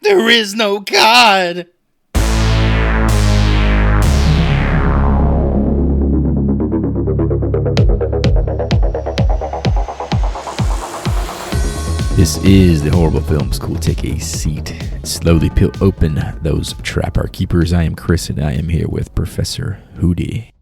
There is no God. This is the Horrible Film School. Take a seat. Slowly peel open those trapper keepers. I am Chris, and I am here with Professor Hootie.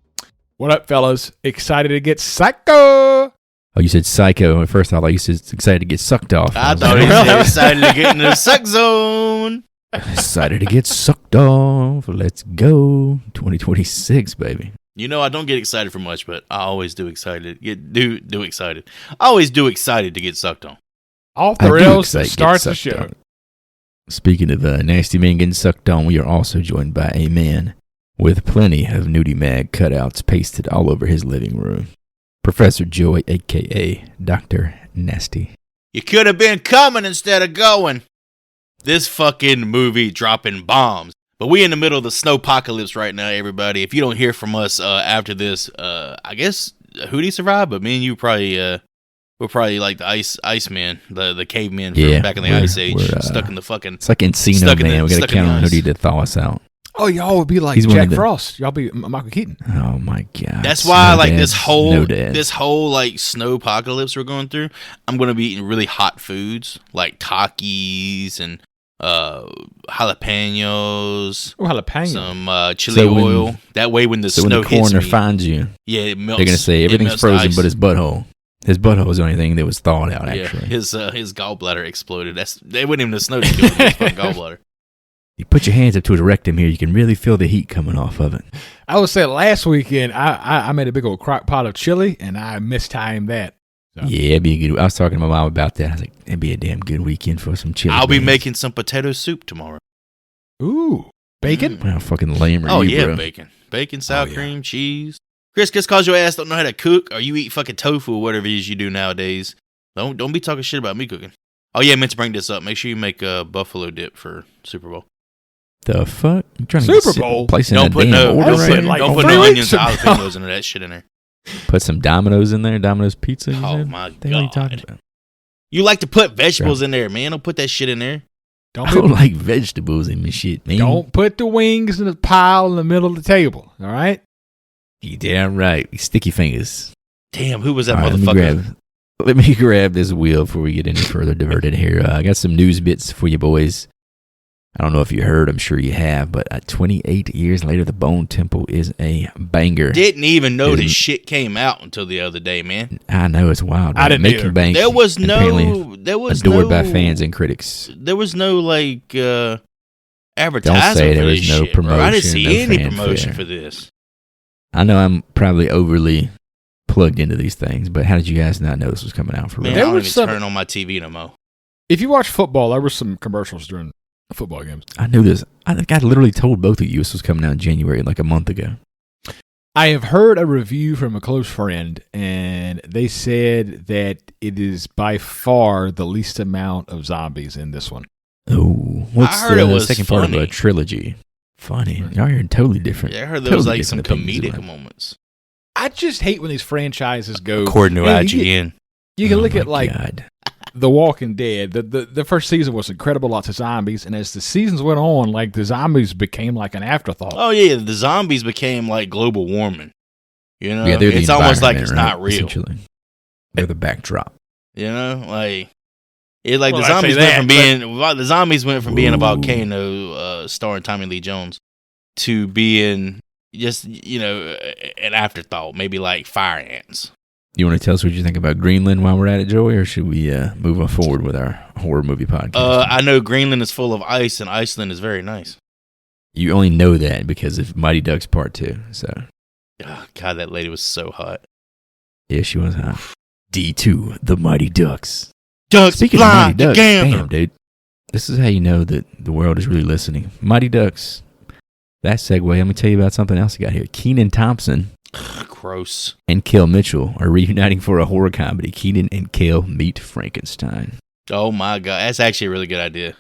What up, fellas? Excited to get psycho? Oh, you said psycho. At first, I thought you said excited to get sucked off. I thought he said excited to get in the suck zone. Excited to get sucked off. Let's go. 2026, baby. You know, I don't get excited for much, but I always do excited. Do excited. I always do excited to get sucked on. Off the rails to start the show. On. Speaking of nasty men getting sucked on, we are also joined by a man with plenty of nudie mag cutouts pasted all over his living room. Professor Joy, a.k.a. Dr. Nasty. You could have been coming instead of going. This fucking movie dropping bombs. But we in the middle of the snowpocalypse right now, everybody. If you don't hear from us after this, I guess Hootie survived, but me and you probably... We're probably like the Iceman, the cavemen from back in the Ice Age, stuck in the fucking... It's like Encino Man. We got to count on Hoodie to thaw us out. Oh, y'all would be like Jack Frost. Y'all be Michael Keaton. Oh, my God. That's why, like, this whole like, snowpocalypse we're going through, I'm going to be eating really hot foods, like Takis and jalapenos. Oh, jalapeno. Some chili oil. That way when the snow hits me... when the coroner finds you, it melts. They're going to say everything's frozen but his butthole. His butthole was the only thing that was thawed out, actually. Yeah, his gallbladder exploded. They wouldn't even have snowed to kill his fucking gallbladder. You put your hands up to his rectum here, you can really feel the heat coming off of it. I would say last weekend, I made a big old crock pot of chili, and I mistimed that. So. Yeah, it'd be a good... I was talking to my mom about that. I was like, it'd be a damn good weekend for some chili. I'll be making some potato soup tomorrow. Ooh, bacon? How fucking lame are you, bro? Bacon. Bacon, sour cream, cheese. Chris, just cause your ass don't know how to cook, or you eat fucking tofu or whatever it is you do nowadays. Don't be talking shit about me cooking. Oh yeah, I meant to bring this up. Make sure you make a buffalo dip for Super Bowl. The fuck? You trying to Super Bowl? Don't put no onions or jalapenos into that shit in there. Put some Domino's in there. Domino's pizza. Oh my God! What are you talking about? You like to put vegetables in there, man. Don't put that shit in there. I don't like vegetables in my shit, man. Don't put the wings in the pile in the middle of the table. All right. You damn right. Sticky fingers. Damn, who was that motherfucker? Let me grab this wheel before we get any further diverted here. I got some news bits for you boys. I don't know if you heard. I'm sure you have. But 28 years later, the Bone Temple is a banger. Didn't even know this shit came out until the other day, man. I know, it's wild. I didn't either. Bank, there was adored by fans and critics. There was no like advertisement. Don't say there was no promotion. I didn't see any promotion for this. I know I'm probably overly plugged into these things, but how did you guys not know this was coming out for real? Man, I don't even turn on my TV no more. If you watch football, there were some commercials during football games. I knew this. I think I literally told both of you this was coming out in January, like a month ago. I have heard a review from a close friend, and they said that it is by far the least amount of zombies in this one. Oh, what's I heard it was second funny. part of a trilogy? Funny. Y'all are totally different. Yeah, I heard there was like some comedic moments. I just hate when these franchises go. According to IGN. You can look at like The Walking Dead. The first season was incredible, lots of zombies, and as the seasons went on, like the zombies became like an afterthought. Oh yeah, the zombies became like global warming. You know, it's almost like it's not real. They're the backdrop. You know, like the zombies went from being a volcano starring Tommy Lee Jones to being just an afterthought, maybe like fire ants. You want to tell us what you think about Greenland while we're at it, Joey, or should we move on forward with our horror movie podcast? I know Greenland is full of ice, and Iceland is very nice. You only know that because of Mighty Ducks Part 2. So, oh, God, that lady was so hot. Yeah, she was hot. D2, the Mighty Ducks. Ducks, speaking of Mighty Ducks, damn, dude. This is how you know that the world is really listening. Mighty Ducks. That segue, let me tell you about something else I got here. Kenan Thompson. Gross. And Kel Mitchell are reuniting for a horror comedy. Kenan and Kel meet Frankenstein. Oh my God, that's actually a really good idea.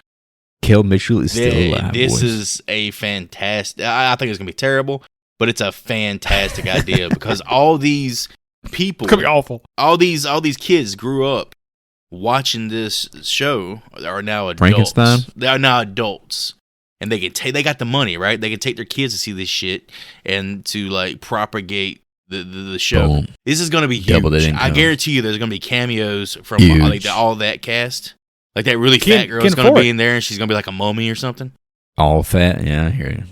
Kel Mitchell is still alive. This is a fantastic. I think it's gonna be terrible, but it's a fantastic idea because all these people could be awful. All these kids grew up watching this show are now adults. Frankenstein? They are now adults. And they got the money, right? They can take their kids to see this shit and to like propagate the show. Boom. This is going to be Double huge. that income. I guarantee you there's going to be cameos from Huge. all that cast. Like that really fat girl is can't going to afford be it. in there and she's going to be like a mummy or something. All fat. Yeah, I hear you.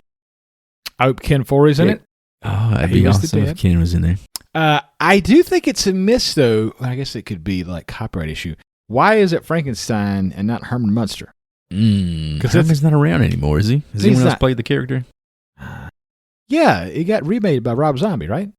I hope Ken Forey's in it. Oh, that'd He be was the awesome if dad. Ken was in there. I do think it's a miss, though. I guess it could be like copyright issue. Why is it Frankenstein and not Herman Munster? Because Herman's not around anymore, is he? Has He's anyone else not. played the character? Yeah, it got remade by Rob Zombie, right?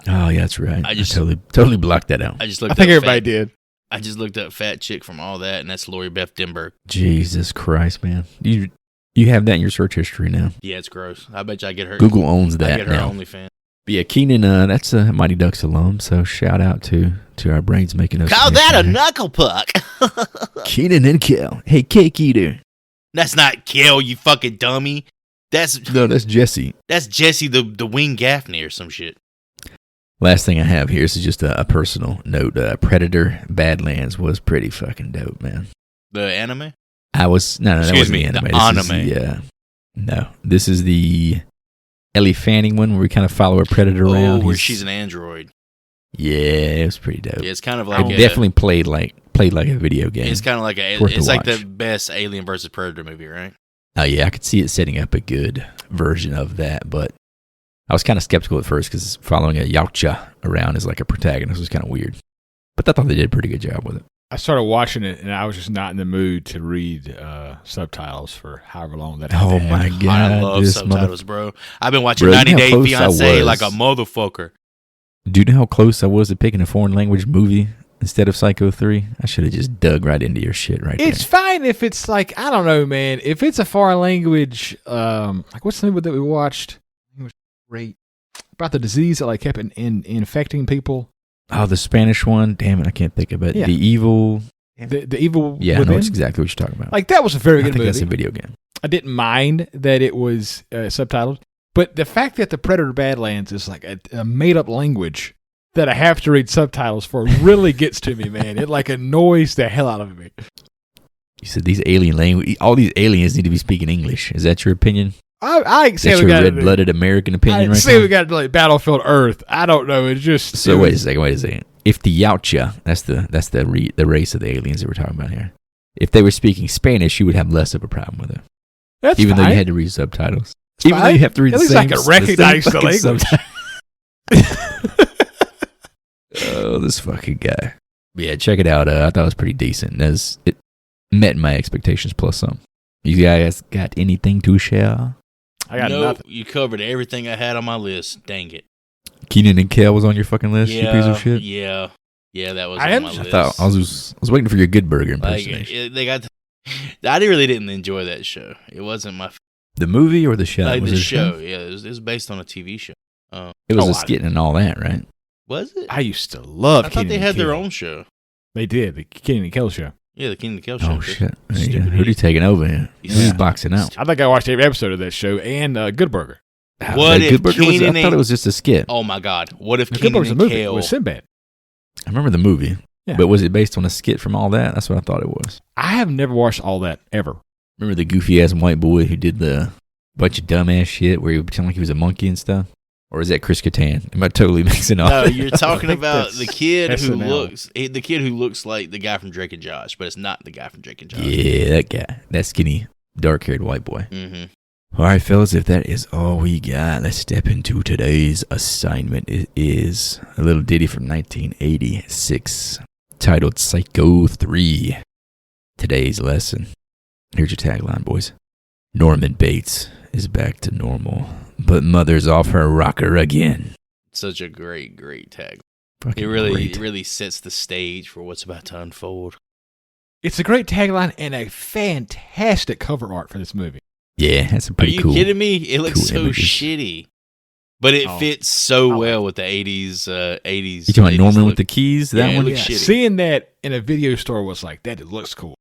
Oh, yeah, that's right. I just- totally blocked that out. I just looked I think up everybody fat, did. I just looked up fat chick from all that, and that's Lori Beth Denberg. Jesus Christ, man. You have that in your search history now. Yeah, it's gross. I bet you I get her. Google owns I that get her now. OnlyFans. But yeah, Keenan, that's a Mighty Ducks alum, so shout out to our brains making us. Call that a knuckle puck. Keenan and Kel. Hey, Cake Eater. That's not Kel, you fucking dummy. That's No, that's Jesse. Jesse the Wing Gaffney or some shit. Last thing I have here is just a personal note. Predator Badlands was pretty fucking dope, man. The anime? No, that Excuse wasn't me, the anime. the This is anime. no, this is the Ellie Fanning one where we kind of follow a predator around. Where she's an android. Yeah, it was pretty dope. Yeah, it's kind of like It definitely played like a video game. It's kind of like Worth it's a like watch. the best Alien versus Predator movie, right? Oh yeah, I could see it setting up a good version of that, but I was kind of skeptical at first because following a Yautja around as like a protagonist was kind of weird. But I thought they did a pretty good job with it. I started watching it, and I was just not in the mood to read subtitles for however long that. Oh my god, I love this subtitles, bro. I've been watching Bro, 90 you know Day how close I Fiancé was. like a motherfucker. Do you know how close I was to picking a foreign language movie instead of Psycho 3? I should have just dug right into your shit right It's fine if it's like, I don't know, man. If it's a foreign language, like what's the movie that we watched? It was great about the disease that like kept infecting people. there. Oh, the Spanish one? Damn it, I can't think of it. Yeah. The Evil. The evil. Yeah, I know Within. it's exactly what you're talking about. Like that was a very I good think movie. that's a video game. I didn't mind that it was subtitled, but the fact that the Predator Badlands is like a made up language that I have to read subtitles for really gets to me, man. It like annoys the hell out of me. You said these alien language, all these aliens need to be speaking English. Is that your opinion? I say That's we your got red-blooded American opinion I right say now? we got like Battlefield Earth. I don't know. It's just So wait a second. If the Yautja, that's the race of the aliens that we're talking about here. If they were speaking Spanish, you would have less of a problem with it. That's Even though fine. you had to read subtitles. It's Even though fine. you have to read At the least same I can recognize the language. Oh, this fucking guy. But yeah, check it out. I thought it was pretty decent. It met my expectations plus some. You guys got anything to share? I got No, nothing. you covered everything I had on my list. Dang it. Keenan and Kel was on your fucking list, you piece of shit? Yeah, that was I on my am- list. I thought I was waiting for your Good Burger like impersonation. they got. I really didn't enjoy that show. It wasn't my The movie or the show? like Was the it a show. Yeah, it was based on a TV show. It was Oh, a skit and all that, right? Was it? I used to love. I thought they Kenan had and their Kel. own show. They did the Kenan and Kel show. Yeah, the King of the Kel show. Oh shit! There you go. Stupid Who'd you idiot. taking over here? Yeah. Who's boxing out? I think I watched every episode of that show and Good Burger. What That if Good Burger was, I Keenan thought and- it was just a skit. Oh my God! What if The Good King Burger's a and movie. It Kel? was Sinbad. I remember the movie, Yeah. but was it based on a skit from all that? That's what I thought it was. I have never watched all that ever. Remember the goofy ass white boy who did the bunch of dumbass shit where he would pretend like he was a monkey and stuff? Or is that Chris Kattan? Am I totally mixing up? No, you're talking think about that's the kid who SNL. looks like the guy from Drake and Josh, but it's not the guy from Drake and Josh. Yeah, that guy. That skinny, dark-haired white boy. Mm-hmm. All right, fellas, if that is all we got, let's step into today's assignment. It is a little ditty from 1986 titled Psycho 3. Today's lesson. Here's your tagline, boys. Norman Bates is back to normal, but mother's off her rocker again. Such a great tag. Fucking It really great. sets the stage for what's about to unfold. It's a great tagline and a fantastic cover art for this movie. Yeah, that's a Are pretty you cool. kidding me? It looks cool so images. shitty, but it Oh. fits so I well with the 80s. 80s. You talking about 80s Norman look. with the keys? That Yeah, it one? looks shitty. Seeing that in a video store was like, that it looks cool.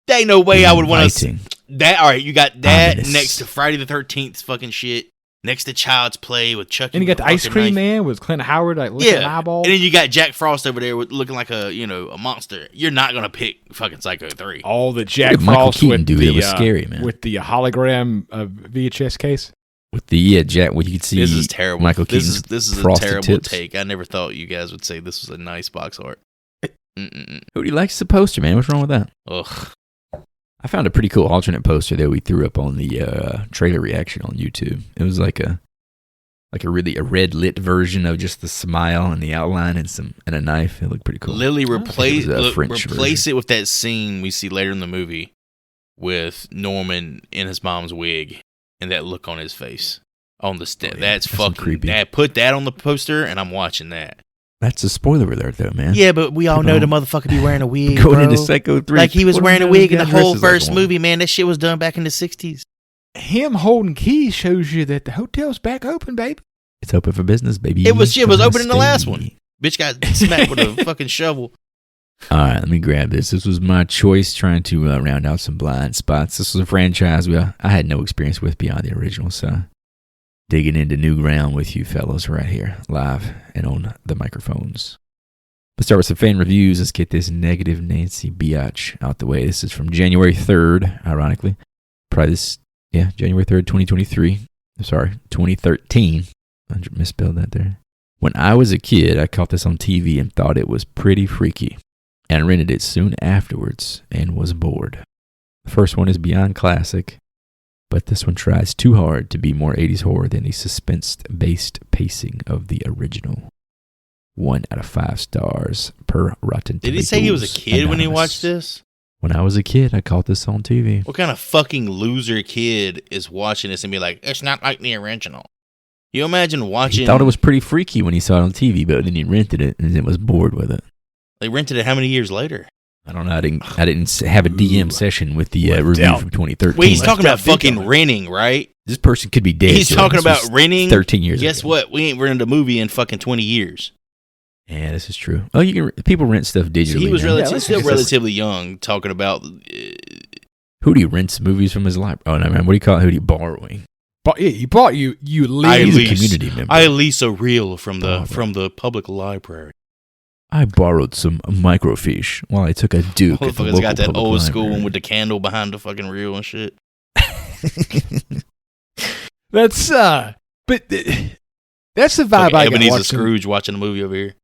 There ain't no way I would want to. Inviting. That all right? You got that Ominous. next to Friday the 13th fucking shit. next to Child's Play with Chucky. And you got the ice cream man with Clint Howard like licking eyeballs. And then you got Jack Frost over there looking like a monster. You're not gonna pick fucking Psycho 3. Oh, the Jack Frost with the was scary, man. With the hologram VHS case. With the Jack, what you could see. This is terrible. Michael Keaton's this is a terrible take. I never thought you guys would say this was a nice box art. Who likes the poster, man? What's wrong with that? Ugh. I found a pretty cool alternate poster that we threw up on the trailer reaction on YouTube. It was like a red lit version of just the smile and the outline and a knife. It looked pretty cool. Lily replace it with that scene we see later in the movie with Norman in his mom's wig and that look on his face on the step. That's fucking creepy. Put that on the poster and I'm watching that. That's a spoiler alert, though, man. Yeah, but we all know the motherfucker be wearing a wig. Going into Psycho 3. Like he was wearing a wig in the whole first movie, man. That shit was done back in the 60s. Him holding keys shows you that the hotel's back open, baby. It's open for business, baby. It was open in the last one. Bitch got smacked with a fucking shovel. All right, let me grab this. This was my choice, trying to round out some blind spots. This was a franchise I had no experience with beyond the original, so digging into new ground with you fellas right here, live and on the microphones. Let's start with some fan reviews. Let's get this negative Nancy biatch out the way. This is from January 3rd, ironically. Probably January 3rd, 2023. Sorry, 2013. I misspelled that there. When I was a kid, I caught this on TV and thought it was pretty freaky, and rented it soon afterwards and was bored. The first one is beyond classic, but this one tries too hard to be more 80s horror than the suspense-based pacing of the original. 1 out of 5 stars per Rotten Tomatoes. Did he say he was a kid when he watched this? When I was a kid, I caught this on TV. What kind of fucking loser kid is watching this and be like, it's not like the original? You imagine watching... He thought it was pretty freaky when he saw it on TV, but then he rented it and then was bored with it. They rented it how many years later? I don't know. I didn't have a DM session with the review from 2013. Wait, he's talking about fucking renting, right? This person could be dead. He's talking about renting 13 years Guess ago. what? We ain't rented a movie in fucking 20 years. Yeah, this is true. Oh, people rent stuff digitally. He was still relatively young, talking about... Hootie rents movies from his library. Oh, no, man. What do you call it? Hootie borrowing. He bought you lease. He's a community member. I lease a reel from the public library. I borrowed some microfiche while I took a Duke at the local got that public old library. School one with the candle behind the fucking reel and shit. That's the vibe I got Ebenezer Scrooge watching a movie over here.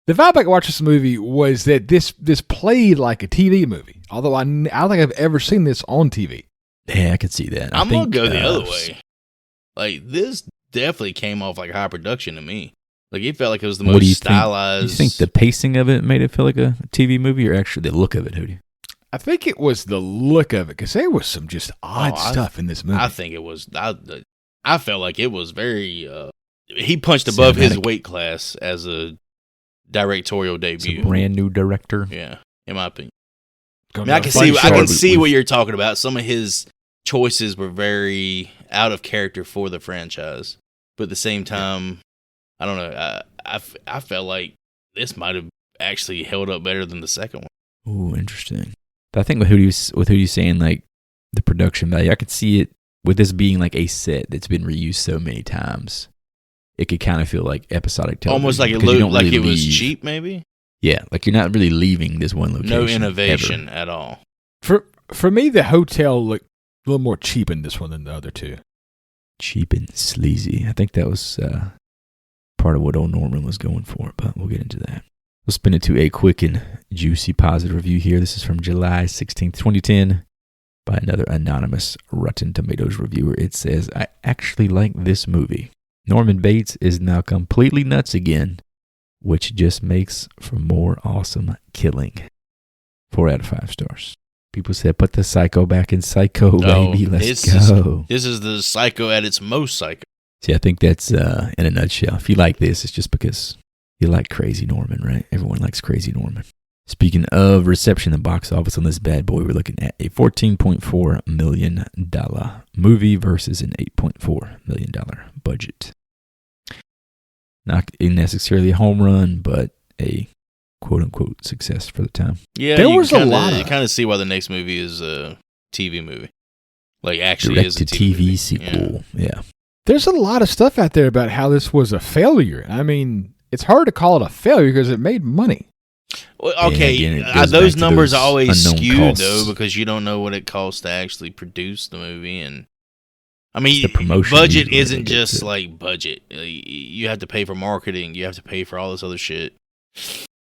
The vibe I got watching this movie was that this played like a TV movie. Although I don't think I've ever seen this on TV. Yeah, I could see that. I'm gonna go the other way. Like this definitely came off like high production to me. Like it felt like it was the most stylized. You think the pacing of it made it feel like a TV movie, or actually the look of it, Hootie? I think it was the look of it, because there was some just odd stuff in this movie. I think it was. I felt like it was very. He punched above his weight class as a directorial debut. It's a brand new director. Yeah, in my opinion. I can see what you're talking about. Some of his choices were very out of character for the franchise, but at the same time, I don't know. I felt like this might have actually held up better than the second one. Ooh, interesting. But I think with Hootie's saying like the production value, I could see it with this being like a set that's been reused so many times. It could kind of feel like episodic television. Almost like it looked like it was cheap, maybe. Yeah, like you're not really leaving this one location. No innovation at all. For me, the hotel looked a little more cheap in this one than the other two. Cheap and sleazy. I think that was part of what old Norman was going for, but we'll get into that. We'll spin it to a quick and juicy positive review here. This is from July 16th, 2010, by another anonymous Rotten Tomatoes reviewer. It says, I actually like this movie. Norman Bates is now completely nuts again, which just makes for more awesome killing. 4 out of 5 stars. People said, put the psycho back in Psycho, baby. Let's go. This is the psycho at its most psycho. See, I think that's in a nutshell. If you like this, it's just because you like Crazy Norman, right? Everyone likes Crazy Norman. Speaking of reception, the box office on this bad boy, we're looking at a $14.4 million movie versus an $8.4 million budget. Not necessarily a home run, but a quote-unquote success for the time. Yeah, there was a lot. You kind of see why the next movie is a TV movie. Like, actually is a TV sequel. Yeah. There's a lot of stuff out there about how this was a failure. I mean, it's hard to call it a failure because it made money. Well, okay, again, those numbers are always unknown skewed costs. though because you don't know what it costs to actually produce the movie, and I mean, The promotion budget usually isn't gets just it. like budget. You have to pay for marketing. You have to pay for all this other shit.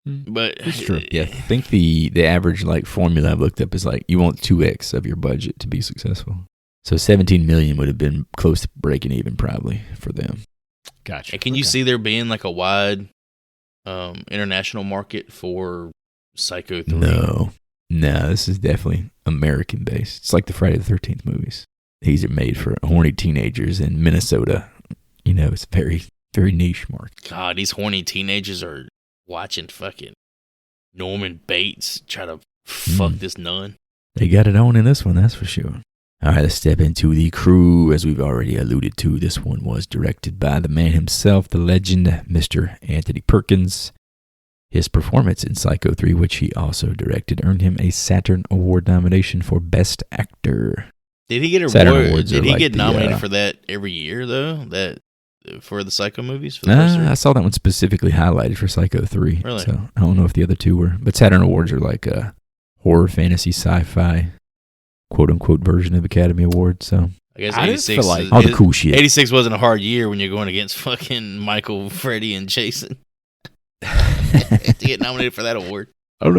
But It's true. Yeah, I think the average like formula I've looked up is like you want 2x of your budget to be successful. So 17 million would have been close to breaking even probably for them. Gotcha. And can you see there being like a wide international market for Psycho 3? No, this is definitely American based. It's like the Friday the 13th movies. These are made for horny teenagers in Minnesota. You know, it's very, very niche market. God, these horny teenagers are watching fucking Norman Bates try to fuck this nun. They got it on in this one, that's for sure. All right, let's step into the crew. As we've already alluded to, this one was directed by the man himself, the legend, Mr. Anthony Perkins. His performance in Psycho 3, which he also directed, earned him a Saturn Award nomination for Best Actor. Did he get a Saturn award? Awards Did are he like get the, nominated for that every year though? That for the Psycho movies? For the first three? I saw that one specifically highlighted for Psycho 3. Really? So I don't know if the other two were. But Saturn Awards are like a horror, fantasy, sci-fi, quote-unquote version of Academy Awards. So I guess I didn't 86. feel like- all the cool shit. 86 wasn't a hard year when you're going against fucking Michael, Freddie, and Jason to get nominated for that award. I don't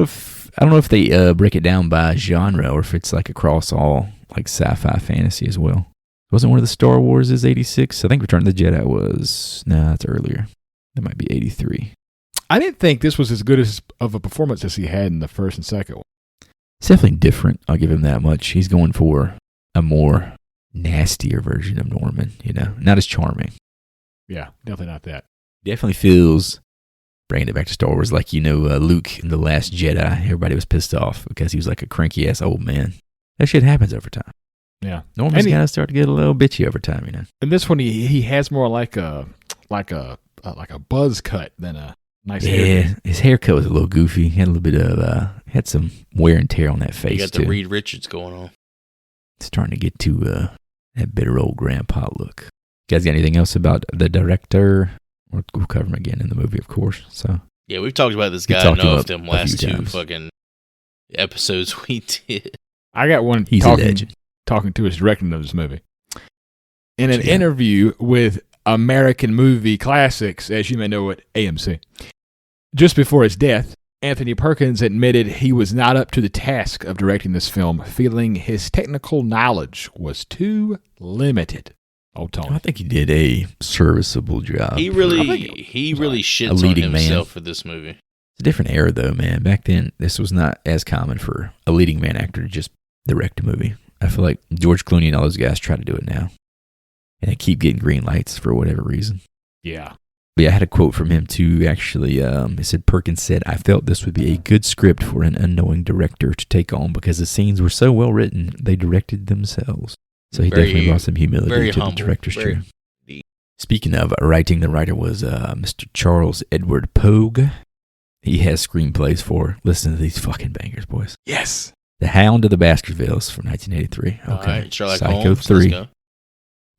know if they break it down by genre or if it's like across all like sci-fi fantasy as well. Wasn't one of the Star Wars is 86? I think Return of the Jedi was. No, that's earlier. That might be 83. I didn't think this was as good of a performance as he had in the first and second one. It's definitely different. I'll give him that much. He's going for a more nastier version of Norman, you know, not as charming. Yeah, definitely not that. Definitely feels, bringing it back to Star Wars, like, you know, Luke in The Last Jedi, everybody was pissed off because he was like a cranky ass old man. That shit happens over time. Yeah. Norman's And he- got to start to get a little bitchy over time, you know. In this one, he has more like a buzz cut than a nice haircut. Yeah, his haircut was a little goofy. He had a little bit of, had some wear and tear on that face, You got too. the Reed Richards going on. It's starting to get to that bitter old grandpa look. You guys got anything else about the director? We'll cover him again in the movie, of course. So Yeah, we've talked about this We guy talked enough about them a last few two times. fucking episodes we did. I got one he's a legend. talking to his directing of this movie. In an Yeah. interview with American Movie Classics, as you may know at AMC, just before his death, Anthony Perkins admitted he was not up to the task of directing this film, feeling his technical knowledge was too limited. Oh, I Tony. think he did a serviceable job. He really shits a on leading man. himself for this movie. It's a different era, though, man. Back then, this was not as common for a leading man actor to just direct a movie. I feel like George Clooney and all those guys try to do it now. And they keep getting green lights for whatever reason. Yeah. But yeah, I had a quote from him, too, actually. He said, Perkins said, "I felt this would be a good script for an unknowing director to take on because the scenes were so well written, they directed themselves." So he definitely brought some humility to the director's chair. Speaking of writing, the writer was Mr. Charles Edward Pogue. He has screenplays for, listen to these fucking bangers, boys. Yes. The Hound of the Baskervilles from 1983. Okay. All right, Sherlock Psycho Holmes, 3. let's go.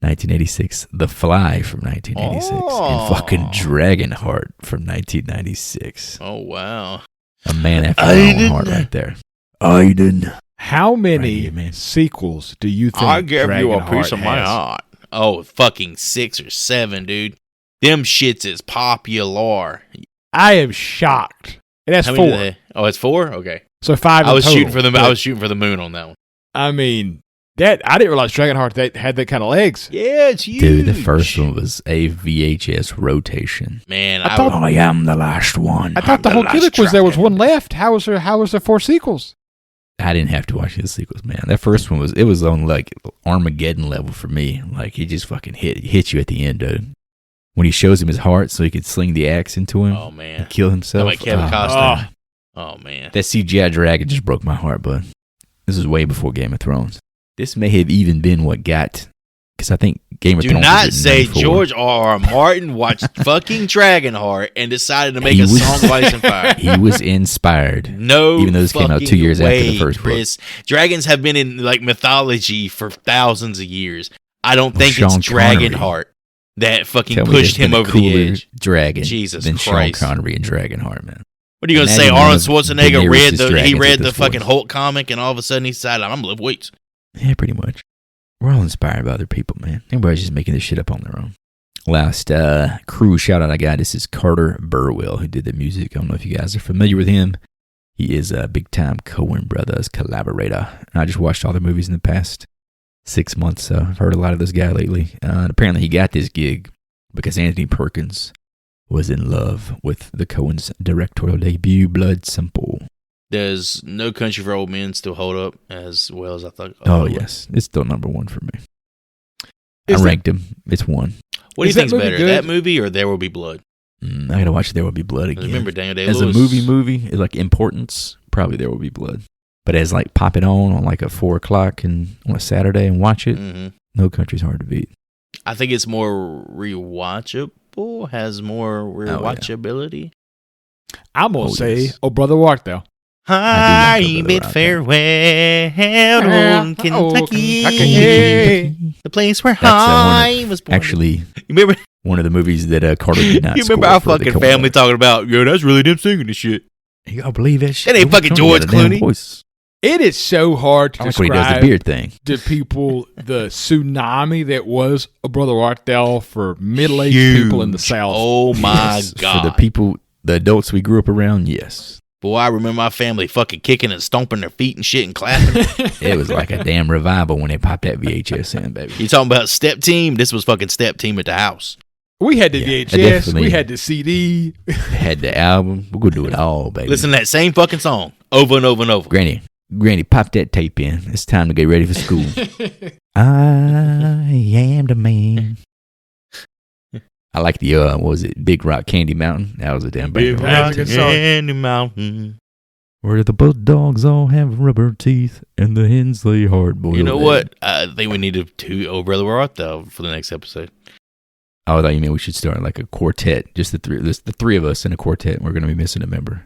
1986. The Fly from 1986. Oh. And fucking Dragonheart from 1996. Oh, wow. A man after my own heart right there. Aiden. How Right many here, man. sequels do you think I give you a Dragonheart piece of my has? heart. Oh, fucking 6 or 7, dude. Them shits is popular. I am shocked. And that's How 4. many do they? Oh, it's 4? Okay. So 5 I was total. shooting for the But, I was shooting for the moon on that one. I mean, that I didn't realize Dragonheart had that kind of legs. Yeah, it's huge. Dude, the first one was a VHS rotation. Man, I thought- I am the last one. I thought the whole gimmick was there was one left. How was there 4 sequels? I didn't have to watch the sequels, man. That first one was on like Armageddon level for me. Like he just fucking hit you at the end, dude. When he shows him his heart so he could sling the axe into him Oh man. and kill himself. Like Kevin Oh, Costner. Oh man. that CGI dragon just broke my heart, bud. This is way before Game of Thrones. This may have even been what got, because I think Game of Do Thrones. not was in say 94. George R.R. Martin watched fucking Dragonheart and decided to make He a was- song of Ice and Fire. He was inspired. No, Even though this came out 2 years after the way, first book. Chris. Dragons have been in like mythology for thousands of years. I don't think Sean it's Connery. Dragonheart. that fucking Tell me pushed there's him been a over the cooler edge. Dragon Jesus than Christ. Sean Connery and Dragonheart, man. What are you gonna Imagine say? one Arnold of Schwarzenegger Daenerys' read dragons the with fucking this Hulk comic, and all of a sudden he decided, I'm gonna lift weights. Yeah, pretty much. We're all inspired by other people, man. Everybody's just making this shit up on their own. Last crew shout out I got, this is Carter Burwell, who did the music. I don't know if you guys are familiar with him. He is a big-time Coen Brothers collaborator. And I just watched all their movies in the past 6 months, so I've heard a lot of this guy lately. And apparently he got this gig because Anthony Perkins was in love with the Coen's directorial debut, Blood Simple. Does No Country for Old Men still hold up as well as I thought? Oh, yes. It's still number one for me. Is I that- ranked him. It's one. What do you Is that think's movie better, good? that movie or There Will Be Blood? I gotta watch There Will Be Blood again. Remember Daniel As Day-Lewis? a movie, like importance, probably There Will Be Blood. But as like pop it on like a 4 o'clock and on a Saturday and watch it, No Country's hard to beat. I think it's more rewatchable, has more rewatchability. I'm going to say, yes. Oh, Brother Wart, though. Hi, I do like bid that. farewell to Kentucky, Kentucky. the place where That's, one I was born. Actually, you remember? one of the movies that Carter did not You remember score our for the fucking Coen family Brothers. talking about, yo, that's really them singing this shit. You gotta believe that shit. That ain't fucking Tony George got a damn Clooney. voice. It is so hard to I like when he does the describe beard thing. to people the tsunami that was a Brother Wartdale for middle-aged Huge. people in the South. Oh my Yes, God. For the people, the adults we grew up around, yes. Boy, I remember my family fucking kicking and stomping their feet and shit and clapping. It was like a damn revival when they popped that VHS in, baby. You talking about Step Team? This was fucking Step Team at the house. We had the Yeah, VHS, definitely. we had the CD. They had the album. We're gonna do it all, baby. Listen to that same fucking song over and over and over. Granny, pop that tape in. It's time to get ready for school. I am the man. I like the what was it? Big Rock Candy Mountain. That was a damn Big banger. That's Rock a good song. Candy Mountain. Where the bulldogs all have rubber teeth and the hens lay hard boiled. You know eggs. what? I think we need to do Oh Brother Where Art Thou for the next episode. Oh, I thought you meant we should start like a quartet, just the three of us in a quartet. We're going to be missing a member,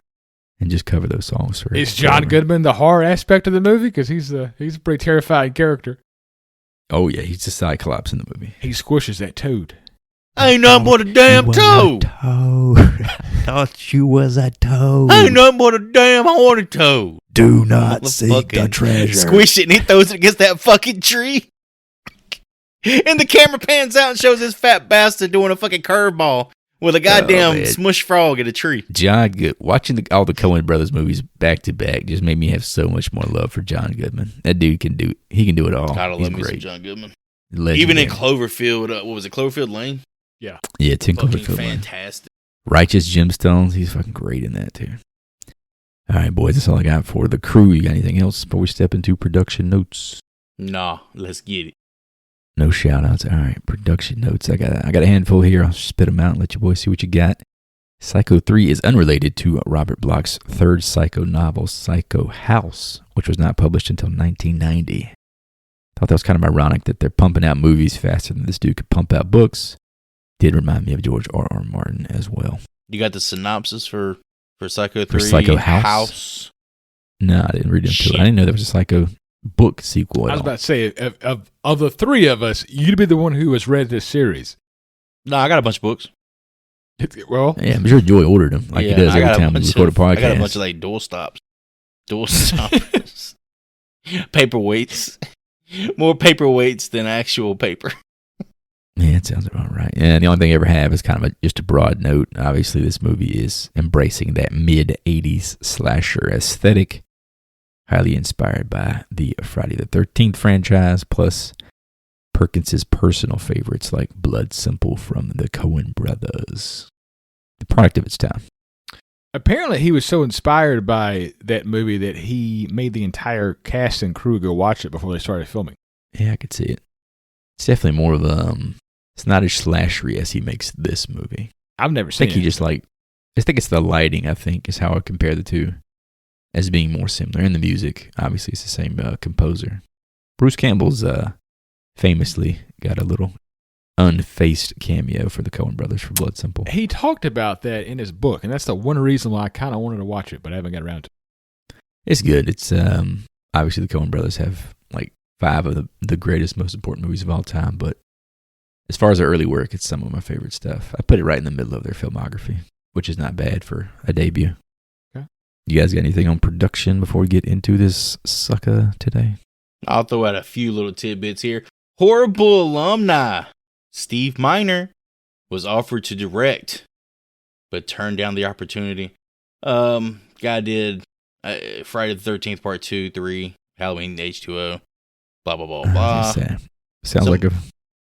and just cover those songs. For Is John forever. Goodman the horror aspect of the movie? Because he's a pretty terrifying character. Oh yeah, he's a Cyclops in the movie. He squishes that toad. Ain't nothing but a damn You was toad. a toad. I thought you was a toad. Ain't nothing but a damn horny toad. Do not seek the Motherfucking treasure. Squish it and he throws it against that fucking tree. And the camera pans out and shows this fat bastard doing a fucking curveball with a goddamn man. smush frog at a tree. John Good. Watching all the Coen Brothers movies back to back just made me have so much more love for John Goodman. That dude can do. He can do it all. Gotta He's love me some great. John Goodman. Legendary. Even in Cloverfield, what was it, Cloverfield Lane? Yeah, Tim Fucking Cloverfield. Man. fantastic. Righteous Gemstones. He's fucking great in that too. All right, boys. That's all I got for the crew. You got anything else before we step into production notes? Nah, let's get it. No shout outs. All right, production notes. I got a handful here. I'll spit them out and let you boys see what you got. Psycho 3 is unrelated to Robert Bloch's third Psycho novel, Psycho House, which was not published until 1990. Thought that was kind of ironic that they're pumping out movies faster than this dude could pump out books. Did remind me of George R.R. Martin as well. You got the synopsis for Psycho 3? For Psycho House? No, I didn't read into Shit. it. I didn't know there was a Psycho book sequel at I was all. about to say, of the three of us, you'd be the one who has read this series. No, I got a bunch of books. Well, Yeah, I'm sure Joy ordered them like he does I every got a time we bunch record a of- podcast. I got a bunch of like door stops. Door stops. Paperweights. More paperweights than actual paper. Yeah, it sounds about right. Yeah, the only thing I ever have is kind of just a broad note. Obviously, this movie is embracing that mid-'80s slasher aesthetic, highly inspired by the Friday the 13th franchise, plus Perkins' personal favorites like Blood Simple from the Coen Brothers. The product of its time. apparently he was so inspired by that movie that he made the entire cast and crew go watch it before they started filming. Yeah, I could see it. It's definitely more of a, it's not as slashery as he makes this movie. I've never I seen think he it. just I think it's the lighting, I think, is how I compare the two as being more similar. And the music, obviously, it's the same composer. Bruce Campbell's famously got a little unfaced cameo for the Coen Brothers for Blood Simple. He talked about that in his book, and that's the one reason why I kind of wanted to watch it, but I haven't got around to it. It's good. It's obviously the Coen Brothers have like 5 of the greatest, most important movies of all time, but As far as their early work, it's some of my favorite stuff. I put it right in the middle of their filmography, which is not bad for a debut. Okay. You guys got anything on production before we get into this sucker today? I'll throw out a few little tidbits here. Horrible alumni Steve Miner was offered to direct, but turned down the opportunity. Guy did Friday the 13th Part 2, 3, Halloween H2O, blah, blah, blah, blah.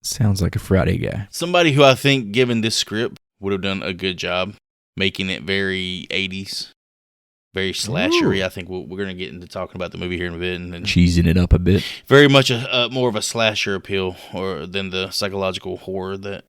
Sounds like a Friday guy. Somebody who I think, given this script, would have done a good job making it very 80s, very slashery. Ooh. I think we're going to get into talking about the movie here in a bit. And Cheesing it up a bit. very much more of a slasher appeal than the psychological horror that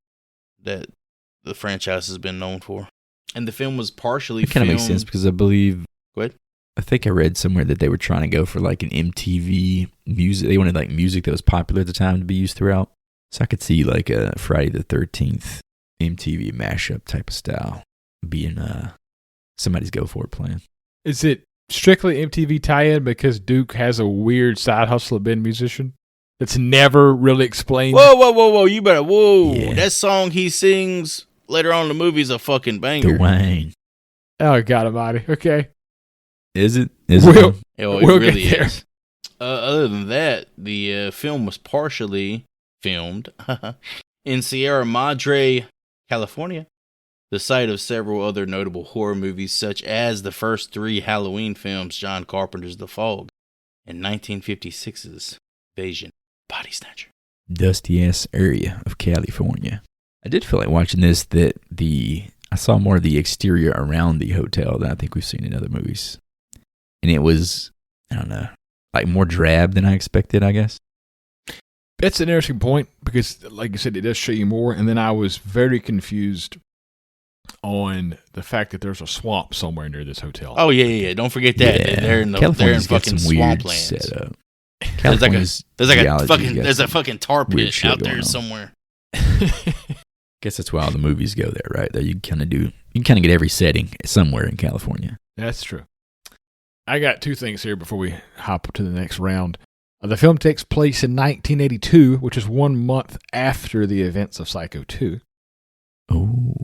the franchise has been known for. And the film was partially It kind of makes sense because I believe... Go ahead. I think I read somewhere that they were trying to go for like an MTV music. They wanted like music that was popular at the time to be used throughout. So I could see like a Friday the 13th MTV mashup type of style being somebody's go for it plan. Is it strictly MTV tie-in because Duke has a weird side hustle of being a musician that's never really explained? Whoa. You better, Yeah. That song he sings later on in the movie is a fucking banger. Dwayne. Oh, God almighty. Okay. Is it? We'll- It We'll really get there. is. Other than that, the film was partially filmed in Sierra Madre, California, the site of several other notable horror movies, such as the first 3 Halloween films, John Carpenter's The Fog, and 1956's Invasion Body Snatcher. Dusty-ass area of California. I did feel like watching this that I saw more of the exterior around the hotel than I think we've seen in other movies. And it was, I don't know, like more drab than I expected, I guess. That's an interesting point because, like you said, it does show you more. And then I was very confused on the fact that there's a swamp somewhere near this hotel. Oh, yeah. Don't forget that. Yeah. They're in California's got fucking some weird swamplands. setup. There's a fucking tar weird pit shit out there going on. somewhere. Guess that's why all the movies go there, right? There you can kind of get every setting somewhere in California. That's true. I got 2 things here before we hop to the next round. The film takes place in 1982, which is 1 month after the events of Psycho 2. Oh,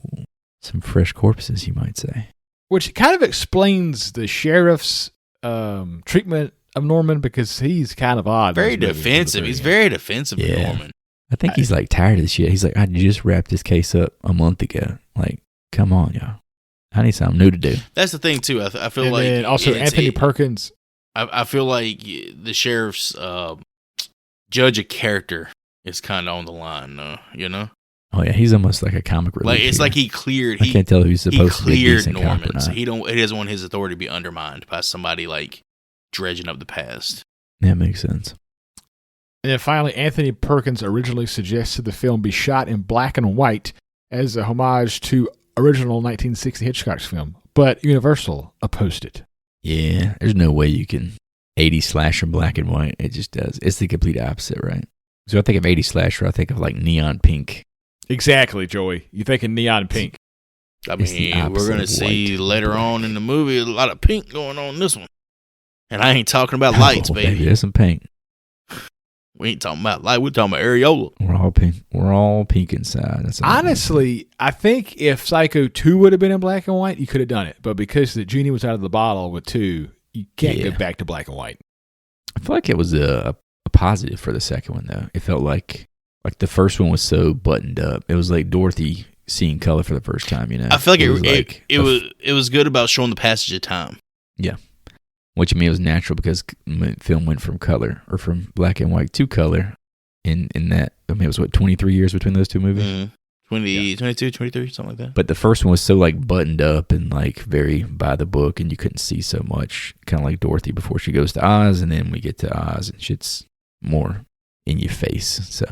some fresh corpses, you might say. Which kind of explains the sheriff's treatment of Norman because he's kind of odd. Very defensive. He's very defensive of Norman. I think he's like tired of this shit. He's like, I just wrapped this case up a month ago. Like, come on, y'all. I need something new to do. That's the thing, too. I feel and like... then also Anthony Perkins. I feel like the sheriff's judge of character is kind of on the line, you know? Oh, yeah. He's almost like a comic relief. Like, it's here. like he cleared... I can't tell who's supposed to be a decent cop or Norman, not. so he doesn't want his authority to be undermined by somebody, like, dredging up the past. That makes sense. And then finally, Anthony Perkins originally suggested the film be shot in black and white as a homage to original 1960 Hitchcock's film, but Universal opposed it. Yeah, there's no way you can 80s slasher black and white. It just does. It's the complete opposite, right? So I think of 80s slasher, I think of like neon pink. Exactly, Joey. You're thinking neon pink. I It's the mean, we're opposite going to of see white. later on in the movie a lot of pink going on in this one. And I ain't talking about lights, Oh, baby. There's some pink. We ain't talking about light. We're talking about areola. We're all pink. We're all pink inside. That's all. Honestly, I think if Psycho 2 would have been in black and white, you could have done it. But because the genie was out of the bottle with 2, you can't go back to black and white. I feel like it was a positive for the second one, though. It felt like the first one was so buttoned up. It was like Dorothy seeing color for the first time, you know? I feel like was it was good about showing the passage of time. Yeah. Which I mean, it was natural because film went from color or from black and white to color in that, I mean, it was 23 years between those 2 movies? Mm-hmm. 22, 23, something like that. But the first one was so like buttoned up and like very by the book and you couldn't see so much, kind of like Dorothy before she goes to Oz, and then we get to Oz and shit's more in your face. So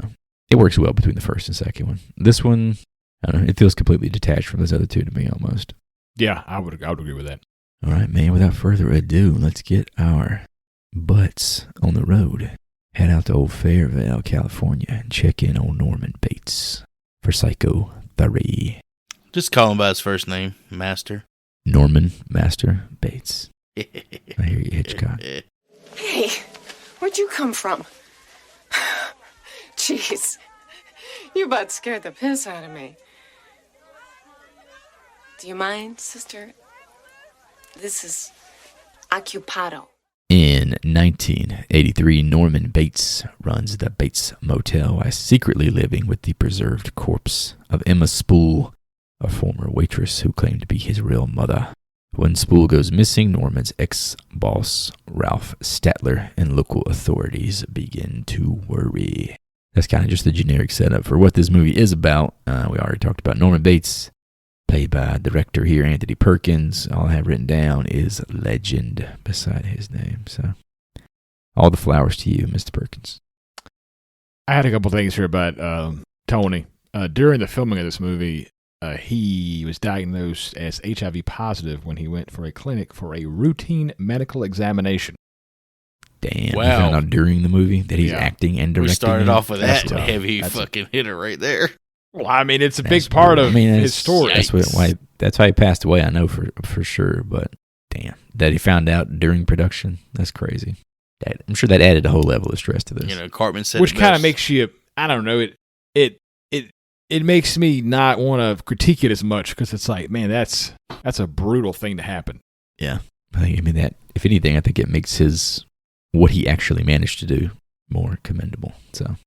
it works well between the first and second one. This one, I don't know, it feels completely detached from those other 2 to me almost. Yeah, I would agree with that. All right, man, without further ado, let's get our butts on the road. Head out to Old Fairvale, California, and check in on Norman Bates for Psycho 3. Just call him by his first name, Master. Norman Master Bates. I hear you, Hitchcock. Hey, where'd you come from? Jeez. You about scared the piss out of me. Do you mind, sister? This is occupado. In 1983, Norman Bates runs the Bates Motel while secretly living with the preserved corpse of Emma Spool, a former waitress who claimed to be his real mother. When Spool goes missing, Norman's ex-boss, Ralph Statler, and local authorities begin to worry. That's kind of just the generic setup for what this movie is about. We already talked about Norman Bates, played by director here, Anthony Perkins. All I have written down is legend beside his name. So, all the flowers to you, Mr. Perkins. I had a couple things here about Tony. During the filming of this movie, he was diagnosed as HIV positive when he went for a clinic for a routine medical examination. Damn. Wow. You found out during the movie that he's acting and directing. We started off with That's that tough. heavy That's fucking hitter right there. Well, I mean, it's a big part of his story. That's why he passed away, I know for sure, but damn. That he found out during production, that's crazy. I'm sure that added a whole level of stress to this. You know, Cartman said Which it kind of best. makes you, I don't know, it makes me not want to critique it as much because it's like, man, that's a brutal thing to happen. Yeah. I mean, that, if anything, I think it makes what he actually managed to do more commendable. So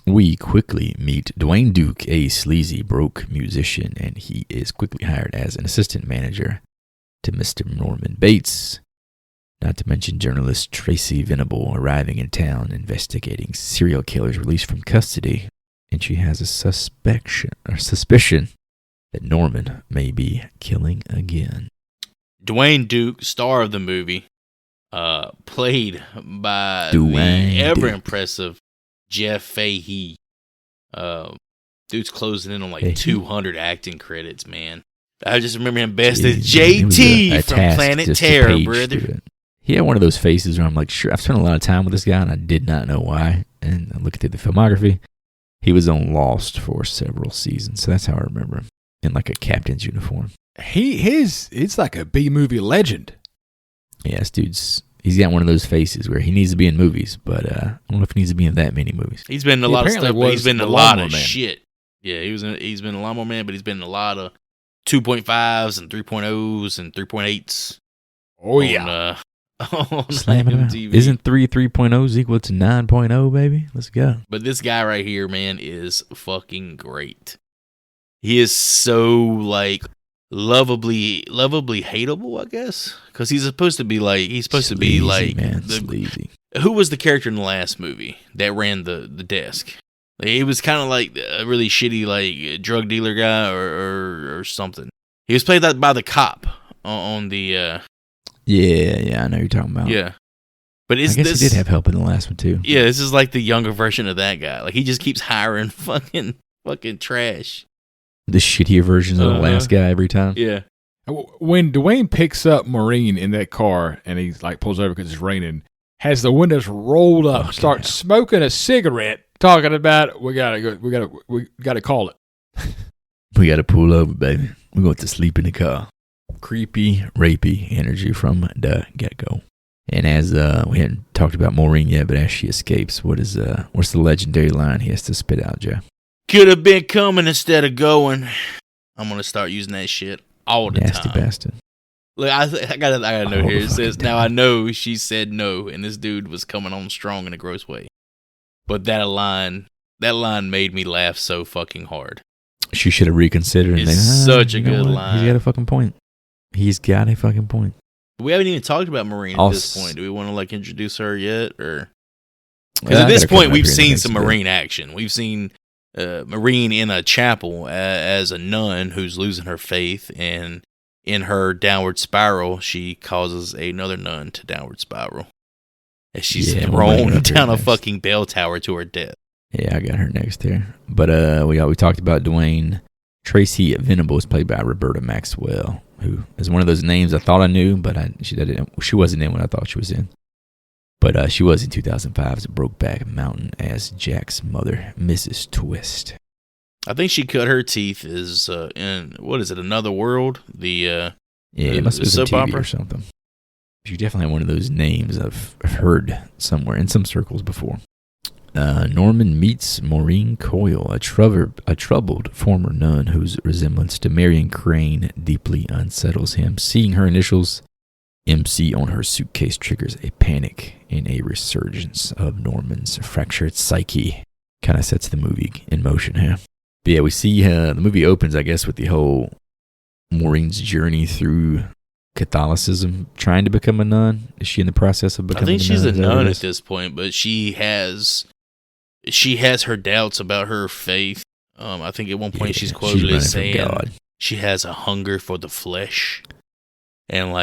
we quickly meet Dwayne Duke, a sleazy, broke musician, and he is quickly hired as an assistant manager to Mr. Norman Bates. Not to mention journalist Tracy Venable arriving in town investigating serial killers released from custody, and she has a suspicion that Norman may be killing again. Dwayne Duke, star of the movie, played by Dwayne the ever Duke. impressive Jeff Fahey. Dude's closing in on like Fahey? 200 acting credits, man. I just remember him best Yeah, as it was JT a from task Planet just to Terror, page brother. through it. He had one of those faces where I'm like, sure, I've spent a lot of time with this guy, and I did not know why. And I look at the filmography. He was on Lost for several seasons, so that's how I remember him, in like a captain's uniform. It's like a B-movie legend. Yeah, this he's got one of those faces where he needs to be in movies, but I don't know if he needs to be in that many movies. He's been in a He lot of apparently stuff, but he's was been in a the lot Lawnmower of Man. shit. Yeah, he's been a Lawnmower Man, but he's been in a lot of 2.5s and 3.0s and 3.8s. Oh, yeah. On Slamming it out. IMDb. Isn't 3.0s equal to 9.0, baby? Let's go. But this guy right here, man, is fucking great. He is so like lovably hateable, I guess, because he's supposed to be like Sleazy, man, sleazy. who was the character in the last movie that ran the desk? Like, he was kind of like a really shitty like drug dealer guy or something. He was played by the cop on the Yeah, I know who you're talking about. yeah. But I guess he did have help in the last one too. Yeah, this is like the younger version of that guy. Like he just keeps hiring fucking trash. The shittier versions of the last guy every time. Yeah. When Dwayne picks up Maureen in that car and he like pulls over because it's raining, has the windows rolled up, Okay. starts smoking a cigarette, talking about we gotta call it. We got to pull over, baby. We're going to sleep in the car. Creepy, rapey energy from the get-go. And as we hadn't talked about Maureen yet, but as she escapes, what's the legendary line he has to spit out, Joe? Could have been coming instead of going. I'm gonna start using that shit all the Nasty time. bastard. Look, I got a note All here. the It says, fucking "Now time. I know she said no, and this dude was coming on strong in a gross way." But that line made me laugh so fucking hard. She should have reconsidered. It's and such a you know good what? line. He's got a fucking point. He's got a fucking point. We haven't even talked about Marine at I'll this s- point. Do we want to like introduce her yet, or? Yeah, Because I at this gotta come point, up we've here in the seen next some bit. Marine action. We've seen Marine in a chapel as a nun who's losing her faith, and in her downward spiral, she causes another nun to downward spiral as she's Yeah, we'll bring her thrown up here down a next. fucking bell tower to her death. Yeah, I got her next here. But we talked about Dwayne. Tracy Venable is played by Roberta Maxwell, who is one of those names I thought I knew, but she wasn't in when I thought she was in. But she was in 2005 as Brokeback Mountain as Jack's mother, Mrs. Twist. I think she cut her teeth in what is it? Another World? Yeah, it must have been soap TV opera? or something. She's definitely one of those names I've heard somewhere in some circles before. Norman meets Maureen Coyle, a troubled former nun whose resemblance to Marion Crane deeply unsettles him. Seeing her initials, MC, on her suitcase triggers a panic and a resurgence of Norman's fractured psyche. Kind of sets the movie in motion here. But yeah, we see the movie opens, I guess, with the whole Maureen's journey through Catholicism, trying to become a nun. Is she in the process of becoming a nun? I think she's a nun at this point, but she has her doubts about her faith. I think at one point she's quoted as saying she has a hunger for the flesh. And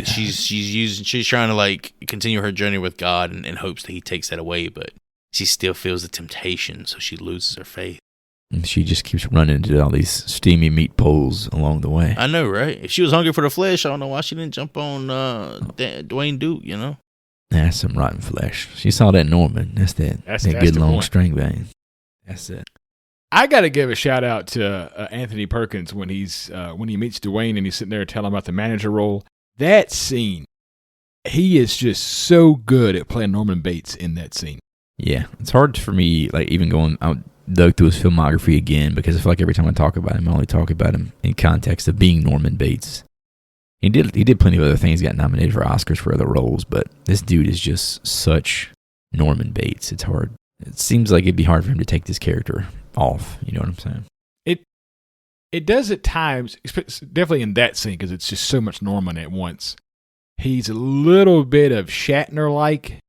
she's trying to like continue her journey with God in hopes that he takes that away, but she still feels the temptation, so she loses her faith. And she just keeps running into all these steamy meat poles along the way. I know, right? If she was hungry for the flesh, I don't know why she didn't jump on Dwayne Duke, you know? That's some rotten flesh. She saw that Norman. That's good long string vein. That's it. I got to give a shout out to Anthony Perkins when he meets Dwayne and he's sitting there telling him about the manager role. That scene, he is just so good at playing Norman Bates in that scene. Yeah, it's hard for me, like even going out. Dug through his filmography again because I feel like every time I talk about him, I only talk about him in context of being Norman Bates. He did plenty of other things, got nominated for Oscars for other roles, but this dude is just such Norman Bates. It's hard. It seems like it'd be hard for him to take this character off. You know what I'm saying? It does at times, definitely in that scene because it's just so much Norman at once. He's a little bit of Shatner-like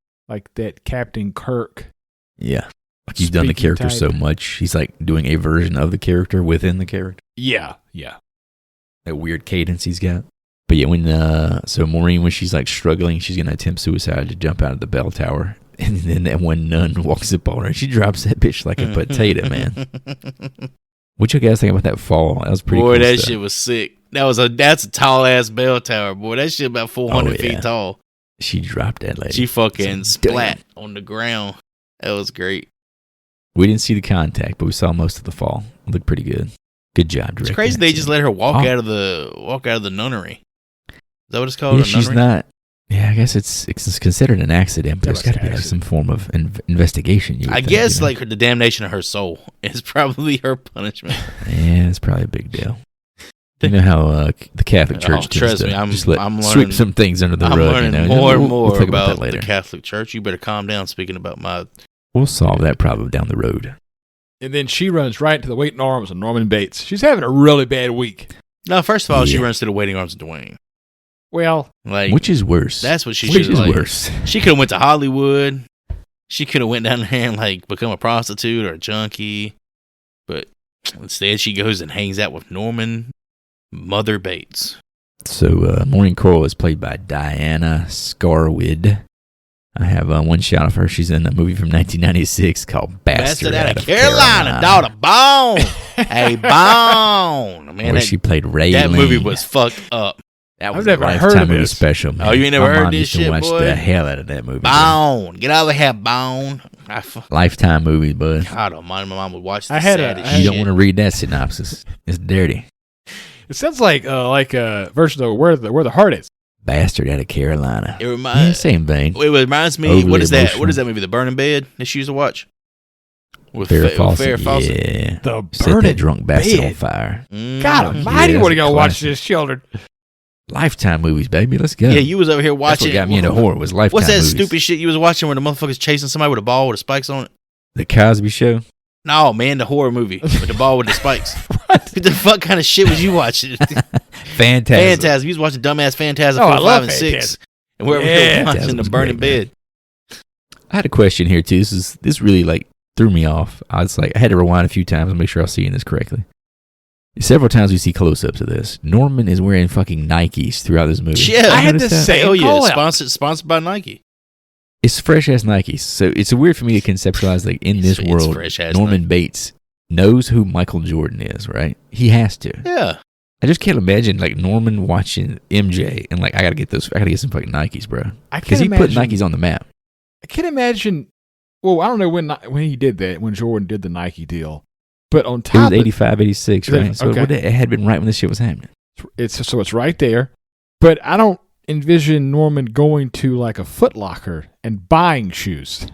that Captain Kirk. Yeah. Like he's done the character so much, he's like doing a version of the character within the character. Yeah. That weird cadence he's got. But yeah, so Maureen, when she's like struggling, she's going to attempt suicide to jump out of the bell tower. And then that one nun walks up on her and she drops that bitch like a potato, man. What you guys think about that fall? That was pretty cool. Boy, that shit was sick. That's a tall ass bell tower, boy. That shit about 400 feet tall. She dropped that lady. She fucking splat on the ground. That was great. We didn't see the contact, but we saw most of the fall. It looked pretty good. Good job, It's crazy they just let her walk out of the nunnery. Is that what it's called? Yeah, she's not. Yeah, I guess it's considered an accident, but there's got to be like some form of investigation. I guess like the damnation of her soul is probably her punishment. Yeah, it's probably a big deal. You know how the Catholic Church trust me, I'm learning, sweep some things under the rug. I'm learning more and more about the Catholic Church. You better calm down. Speaking about my. We'll solve that problem down the road. And then she runs right into the waiting arms of Norman Bates. She's having a really bad week. No, first of all, she runs to the waiting arms of Dwayne. Well, which is worse? That's what she should have. Worse? She could have went to Hollywood. She could have went down there and become a prostitute or a junkie. But instead, she goes and hangs out with Norman Mother Bates. So Maureen Coyle is played by Diana Scarwid. I have one shot of her. She's in a movie from 1996 called Bastard Out of Carolina. Daughter Bone. Hey, Bone. Man, she played Raylene. That movie was fucked up. That was a Lifetime movie special, man. Oh, you ain't never heard this shit, boy? My mom used to watch the hell out of that movie. Bone. Get over here, Bone. Lifetime movie, bud. God almighty, my mom would watch the saddest shit. You don't want to read that synopsis. It's dirty. It sounds like a version of Where the Heart Is. Bastard Out of Carolina. It reminds same vein. It reminds me. What is that? What is that movie? The Burning Bed that she used to watch with Farrah Fawcett. Yeah, the Set that drunk bastard on fire. God Almighty, what are you gonna watch this, children? Lifetime movies, baby. Let's go. Yeah, you was over here watching. That's what got me into horror was Lifetime. What's that movies. stupid shit you was watching where the motherfuckers chasing somebody with a ball with the spikes on it? The Cosby Show. No, man, the horror movie with the ball with the spikes. What the fuck kind of shit was you watching? Phantasm. You was watching dumbass Phantasm 4, 5, and 6. And we're watching The Burning Bed. I had a question here too. This really threw me off. I had to rewind a few times to make sure I was seeing this correctly. Several times we see close-ups of this. Norman is wearing fucking Nikes throughout this movie. Yeah, I had to say, oh yeah, sponsored by Nike. It's fresh-ass Nikes. So it's weird for me to conceptualize, in this world, Norman Nike. Bates knows who Michael Jordan is, right? He has to. Yeah. I just can't imagine, Norman watching MJ and, I gotta get some fucking Nikes, bro. Because he put Nikes on the map. I can't imagine, well, I don't know when he did that, when Jordan did the Nike deal. But on top it was 85, 86, right? So it had been right when this shit was happening. It's right there. But I don't envision Norman going to a Foot Locker and buying shoes.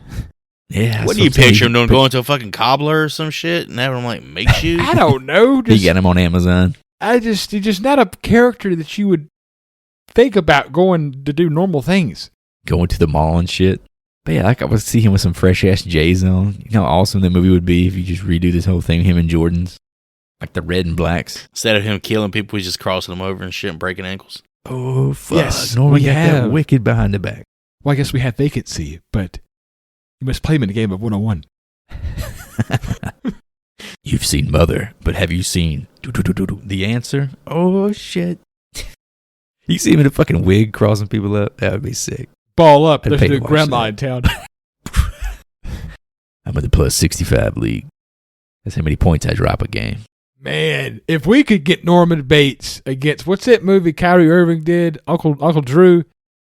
Yeah. What do you picture him doing? Going to a fucking cobbler or some shit and having him like make shoes? I don't know. You get him on Amazon. He's just not a character that you would think about going to do normal things. Going to the mall and shit. But yeah, like I would see him with some fresh ass J's on. You know how awesome that movie would be if you just redo this whole thing, him and Jordans. Like the red and blacks. Instead of him killing people, he's just crossing them over and shit and breaking ankles. Oh, fuck. Yes, Norman we got have. that wicked behind the back. Well, I guess we have vacancy, but you must play him in a game of 101. You've seen Mother, but have you seen the answer? Oh, shit. You see him in a fucking wig crossing people up? That would be sick. Ball up. I'd There's pay to the watch grandma that. in town. I'm in the plus 65 league. That's how many points I drop a game. Man, if we could get Norman Bates against, what's that movie Kyrie Irving did? Uncle Drew?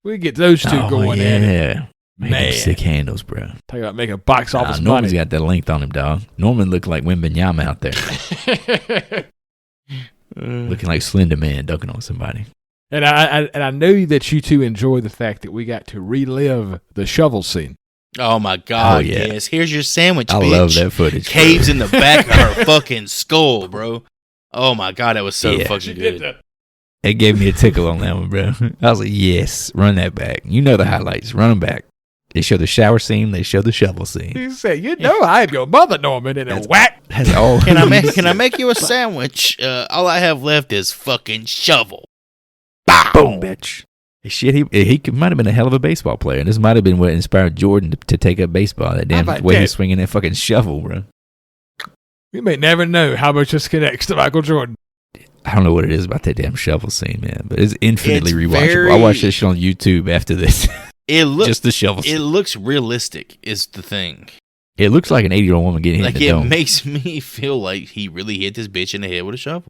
We could get those two going at it. Make Man. them sick handles, bro. Talk about making box office Norman's money. got that length on him, dog. Norman looked like Wembanyama out there. Looking like Slender Man dunking on somebody. And I know that you two enjoy the fact that we got to relive the shovel scene. Oh my God! Oh, yeah. Yes, here's your sandwich. I bitch. love that footage. bro. Caves in the back of her fucking skull, bro. Oh my God, that was so Yeah. fucking good. It gave me a tickle on that one, bro. I was like, yes, run that back. You know the highlights. Run them back. They show the shower scene. They show the shovel scene. You say, you know, I am your mother, Norman, and a whack. That's all. Can I make you a sandwich? All I have left is fucking shovel. Boom, bitch. Shit, he might have been a hell of a baseball player. And this might have been what inspired Jordan to take up baseball. That damn about way that? he's swinging that fucking shovel, bro. We may never know how much this connects to Michael Jordan. I don't know what it is about that damn shovel scene, man, but it's infinitely It's rewatchable. I watched this shit on YouTube after this. It looks Just the shovel It scene. looks realistic. Is the thing. It looks like an 80-year-old woman getting hit Like in the it dome. makes me feel like he really hit this bitch in the head with a shovel.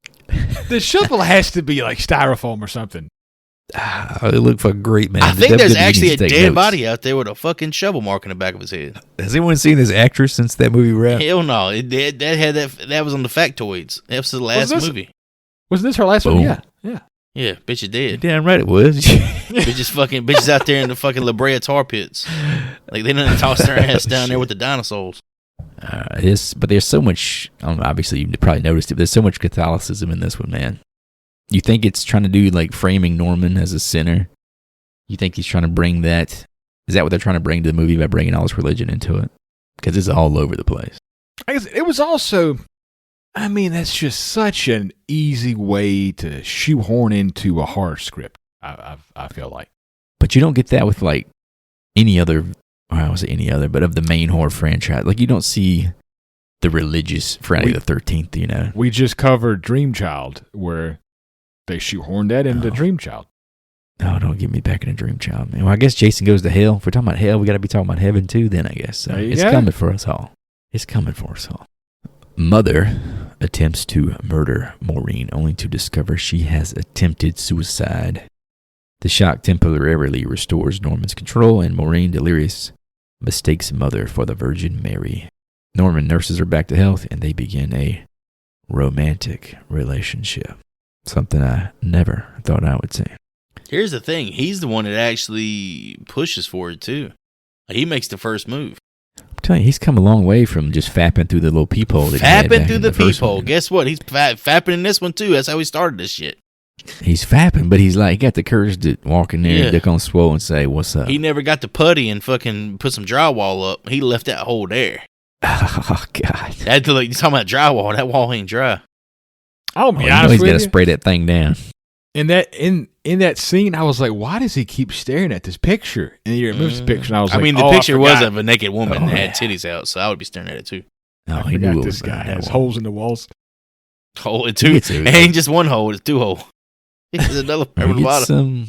The shovel has to be like styrofoam or something. It looked fucking great, man. I The think there's WWE actually a needs to take dead notes. body out there with a fucking shovel mark in the back of his head. Has anyone seen this actress since that movie wrapped? Hell no! That was on the factoids. That was the last this- movie. Wasn't this her last Boom. one? Yeah. Yeah. Yeah, bitch is You're dead. damn right it was. bitches out there in the fucking La Brea tar pits. Like they done tossed their ass down there with the dinosaurs. But there's so much. I don't know, obviously, you probably noticed it. But there's so much Catholicism in this one, man. You think it's trying to do like framing Norman as a sinner? You think he's trying to bring that? Is that what they're trying to bring to the movie by bringing all this religion into it? Because it's all over the place. I guess it was also, I mean, that's just such an easy way to shoehorn into a horror script, I feel like. But you don't get that with like any other, or I won't say any other, but of the main horror franchise. Like you don't see the religious Friday the 13th, you know. We just covered Dream Child, where they shoehorned that into Dream Child. No, don't get me back in a Dream Child, man. Well, I guess Jason Goes to Hell. If we're talking about hell, we got to be talking about heaven too, then, I guess. So There you it's go. coming for us all. It's coming for us all. Mother attempts to murder Maureen only to discover she has attempted suicide. The shock temporarily restores Norman's control, and Maureen, delirious, mistakes Mother for the Virgin Mary. Norman nurses her back to health, and they begin a romantic relationship. Something I never thought I would see. Here's the thing. He's the one that actually pushes for it, too. He makes the first move. I'm telling you, he's come a long way from just fapping through the little peephole. That he had Fapping back through in the first peephole. one. Guess what? He's fapping in this one, too. That's how he started this shit. He's fapping, but he's like, he got the courage to walk in there Yeah. and dick on swole and say, what's up? He never got the putty and fucking put some drywall up. He left that hole there. Oh, God. That's like, you're talking about drywall. That wall ain't dry. I'll Oh, be you know honest he's with got to you. spray that thing down. In that scene, I was like, why does he keep staring at this picture? And he removes the picture, and I was I like, mean, the oh, picture I was forgot. of a naked woman Oh, that had yeah. titties out, so I would be staring at it, too. No, I he knew forgot what this was guy going has on. holes in the walls. Hole, two. It's It ain't just one hole, it's two holes. There's another part on the bottom.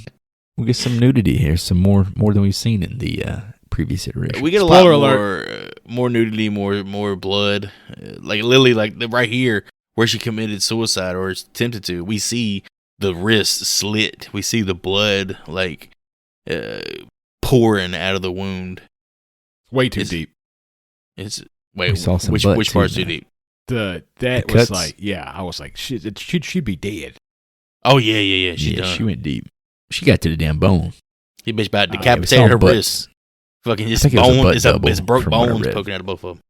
We'll get some nudity here, some more than we've seen in the previous iteration. We get a Spoiler lot more nudity, more blood. Like Lily, like right here, where she committed suicide or attempted to, we see the wrist slit. We see the blood like pouring out of the wound. Way too It's- deep. It's We wait, saw some which butt, part's too, too man. deep? That The was cuts. like, yeah, I was like, shit, she'd be dead. Oh yeah. She done. She went deep. She got to the damn bone. He bitch about it was decapitated all her butts. wrist. Fucking just think it was a bone. butt It's double broke from what I bones read. poking out of both of them.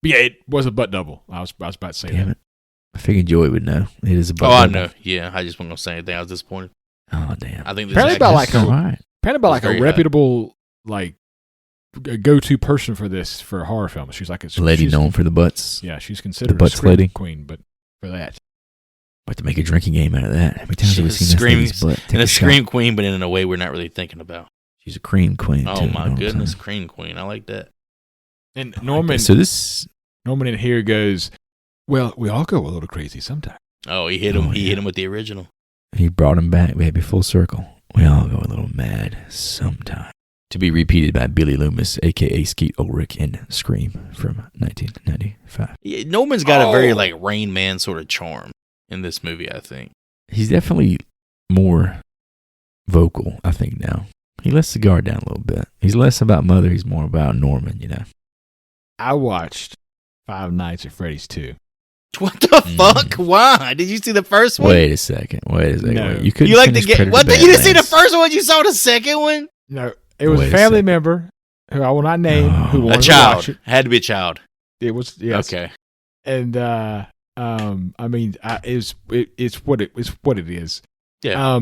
Yeah, it was a butt double. I was about to say Damn that. it. I figured Joey would know. It is a butt Oh, I double. know. Yeah, I just wasn't gonna say anything. I was disappointed. Oh, damn. I think this Apparently actor- about like All right. Apparently by like Very a high. reputable like go-to person for a horror film. She's like a Lady she's- known for the butts. Yeah, she's considered a butts scream lady. queen, but for that. About to make a drinking game out of that. How many times She have we was seen this screaming- lady's butt? Take And a shot. scream queen, but in a way we're not really thinking about. She's a cream queen, Oh too. you know my what I'm goodness, saying? cream queen. I like that. And Okay, Norman so this... Norman in here goes, well, we all go a little crazy sometimes. Oh, he hit him. Oh, He yeah. hit him with the original. He brought him back, baby, full circle. We all go a little mad sometime. To be repeated by Billy Loomis, a.k.a. Skeet Ulrich in Scream from 1995. Yeah, Norman's got a very Oh. like Rain Man sort of charm in this movie. I think. He's definitely more vocal, I think, now. He lets the guard down a little bit. He's less about Mother. He's more about Norman, you know. I watched Five Nights at Freddy's 2. What the fuck? Why? Did you see the first one? Wait a second. No. Wait. You couldn't You like to finish get Predator what? You didn't see the Badlands. first one? You saw the second one? No, it was Wait a a family second. member who I will not name Oh. who A wanted A to child. watch it. Had to be a child. It was yes. Okay. And I mean, it's what it is. Yeah.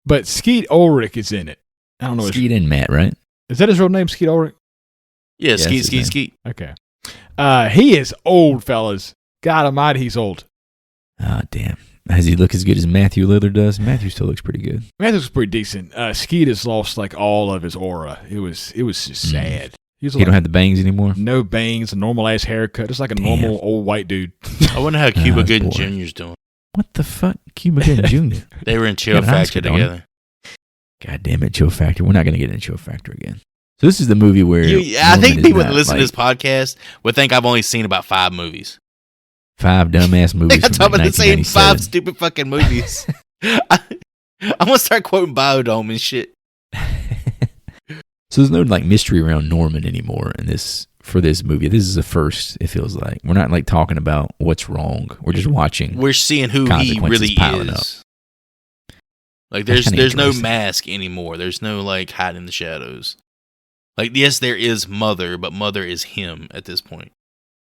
But Skeet Ulrich is in it. I don't know. Skeet and Matt, right? Is that his real name, Skeet Ulrich? Yeah. that's Skeet. his Skeet. name. Skeet. Okay. He is old, fellas. God Almighty, he's old. Ah, damn. Does he look as good as Matthew Lillard does? Matthew still looks pretty good. Matthew's pretty decent. Skeet has lost like all of his aura. It was just sad. He's He like, don't have the bangs anymore? no bangs, a normal ass haircut, just like a Damn. normal old white dude. I wonder how Cuba that's Gooding boring. Jr.'s doing. What the fuck? Cuba Gooding Jr. They were in Chill Got an Factor Oscar, don't he? together. God damn it, Chill Factor. We're not going to get into Chill Factor again. So this is the movie where... I Norman think is people not, that listen like, to this podcast would think I've only seen about 5 movies. 5 dumbass I movies think I'm from talking about like the same 1997. 5 stupid fucking movies. I'm gonna start quoting Biodome and shit. So there's no like mystery around Norman anymore in this for this movie. This is the first, it feels like. We're not like talking about what's wrong. We're just watching. We're seeing who he Consequences really piling is. Like That's kinda there's no interesting. mask anymore. There's no like hiding in the shadows. Like yes, there is Mother, but Mother is him at this point.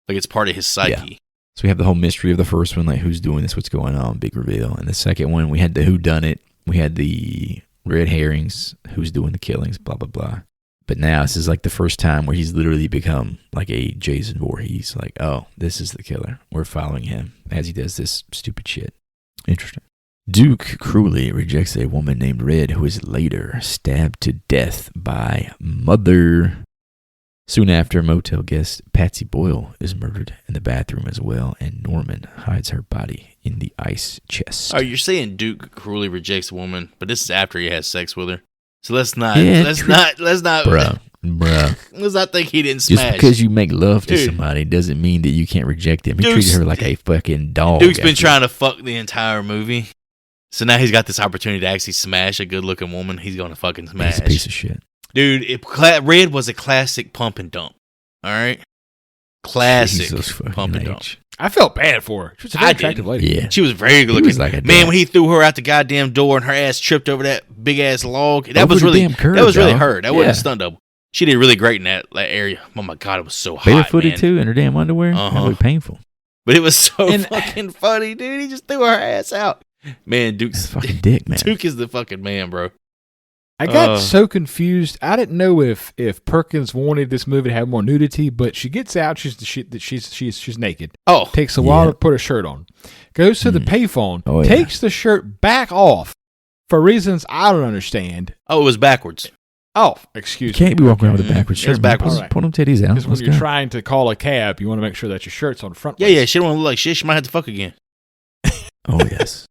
Like it's part of his psyche. So we have the whole mystery of the first one, like who's doing this, what's going on, big reveal. And the second one, we had the who done it. We had the red herrings, who's doing the killings, blah, blah, blah. But now this is like the first time where he's literally become like a Jason Voorhees. Like, oh, this is the killer. We're following him as he does this stupid shit. Interesting. Duke cruelly rejects a woman named Red who is later stabbed to death by Mother. Soon after, motel guest Patsy Boyle is murdered in the bathroom as well, and Norman hides her body in the ice chest. Oh, you're saying Duke cruelly rejects a woman, but this is after he has sex with her. So let's not Yeah, let's true. not Bruh. let's not think he didn't Just smash. because you make love to Dude. somebody doesn't mean that you can't reject them. He Duke's- treated her like a fucking dog. Duke's been after- trying to fuck the entire movie. So now he's got this opportunity to actually smash a good looking woman. He's gonna fucking smash. He's a piece of shit. Dude, Red was a classic pump and dump. All right, classic Jesus fucking pump and dump. H. I felt bad for her. She was a very I attractive didn't. lady. Yeah. She was very good He looking. was like a Man, dog. when he threw her out the goddamn door and her ass tripped over that big ass log, that Over was the really damn curb, that was really dog. her. That Yeah. wasn't a stunt double. She did really great in that area. Oh my god, it was so hot, Barefooted man. too in her damn underwear. Uh-huh. That looked painful. But it was so And- fucking funny, dude. He just threw her ass out. Man, That's fucking dick, man. Duke is the fucking man, bro. I got so confused. I didn't know if Perkins wanted this movie to have more nudity, but she gets out. She's naked. Oh, Takes a while Yeah. to put her shirt on. Goes to the payphone. Oh, yeah. Takes the shirt back off for reasons I don't understand. oh, it was backwards. Oh, excuse You can't be walking around with a Mhm. backwards It's shirt. backwards. Man. Pull them titties out. Because when Let's you're go. trying to call a cab, you want to make sure that your shirt's on the front. Yeah, waist. yeah. She don't want to look like shit. She might have to fuck again. Oh yes.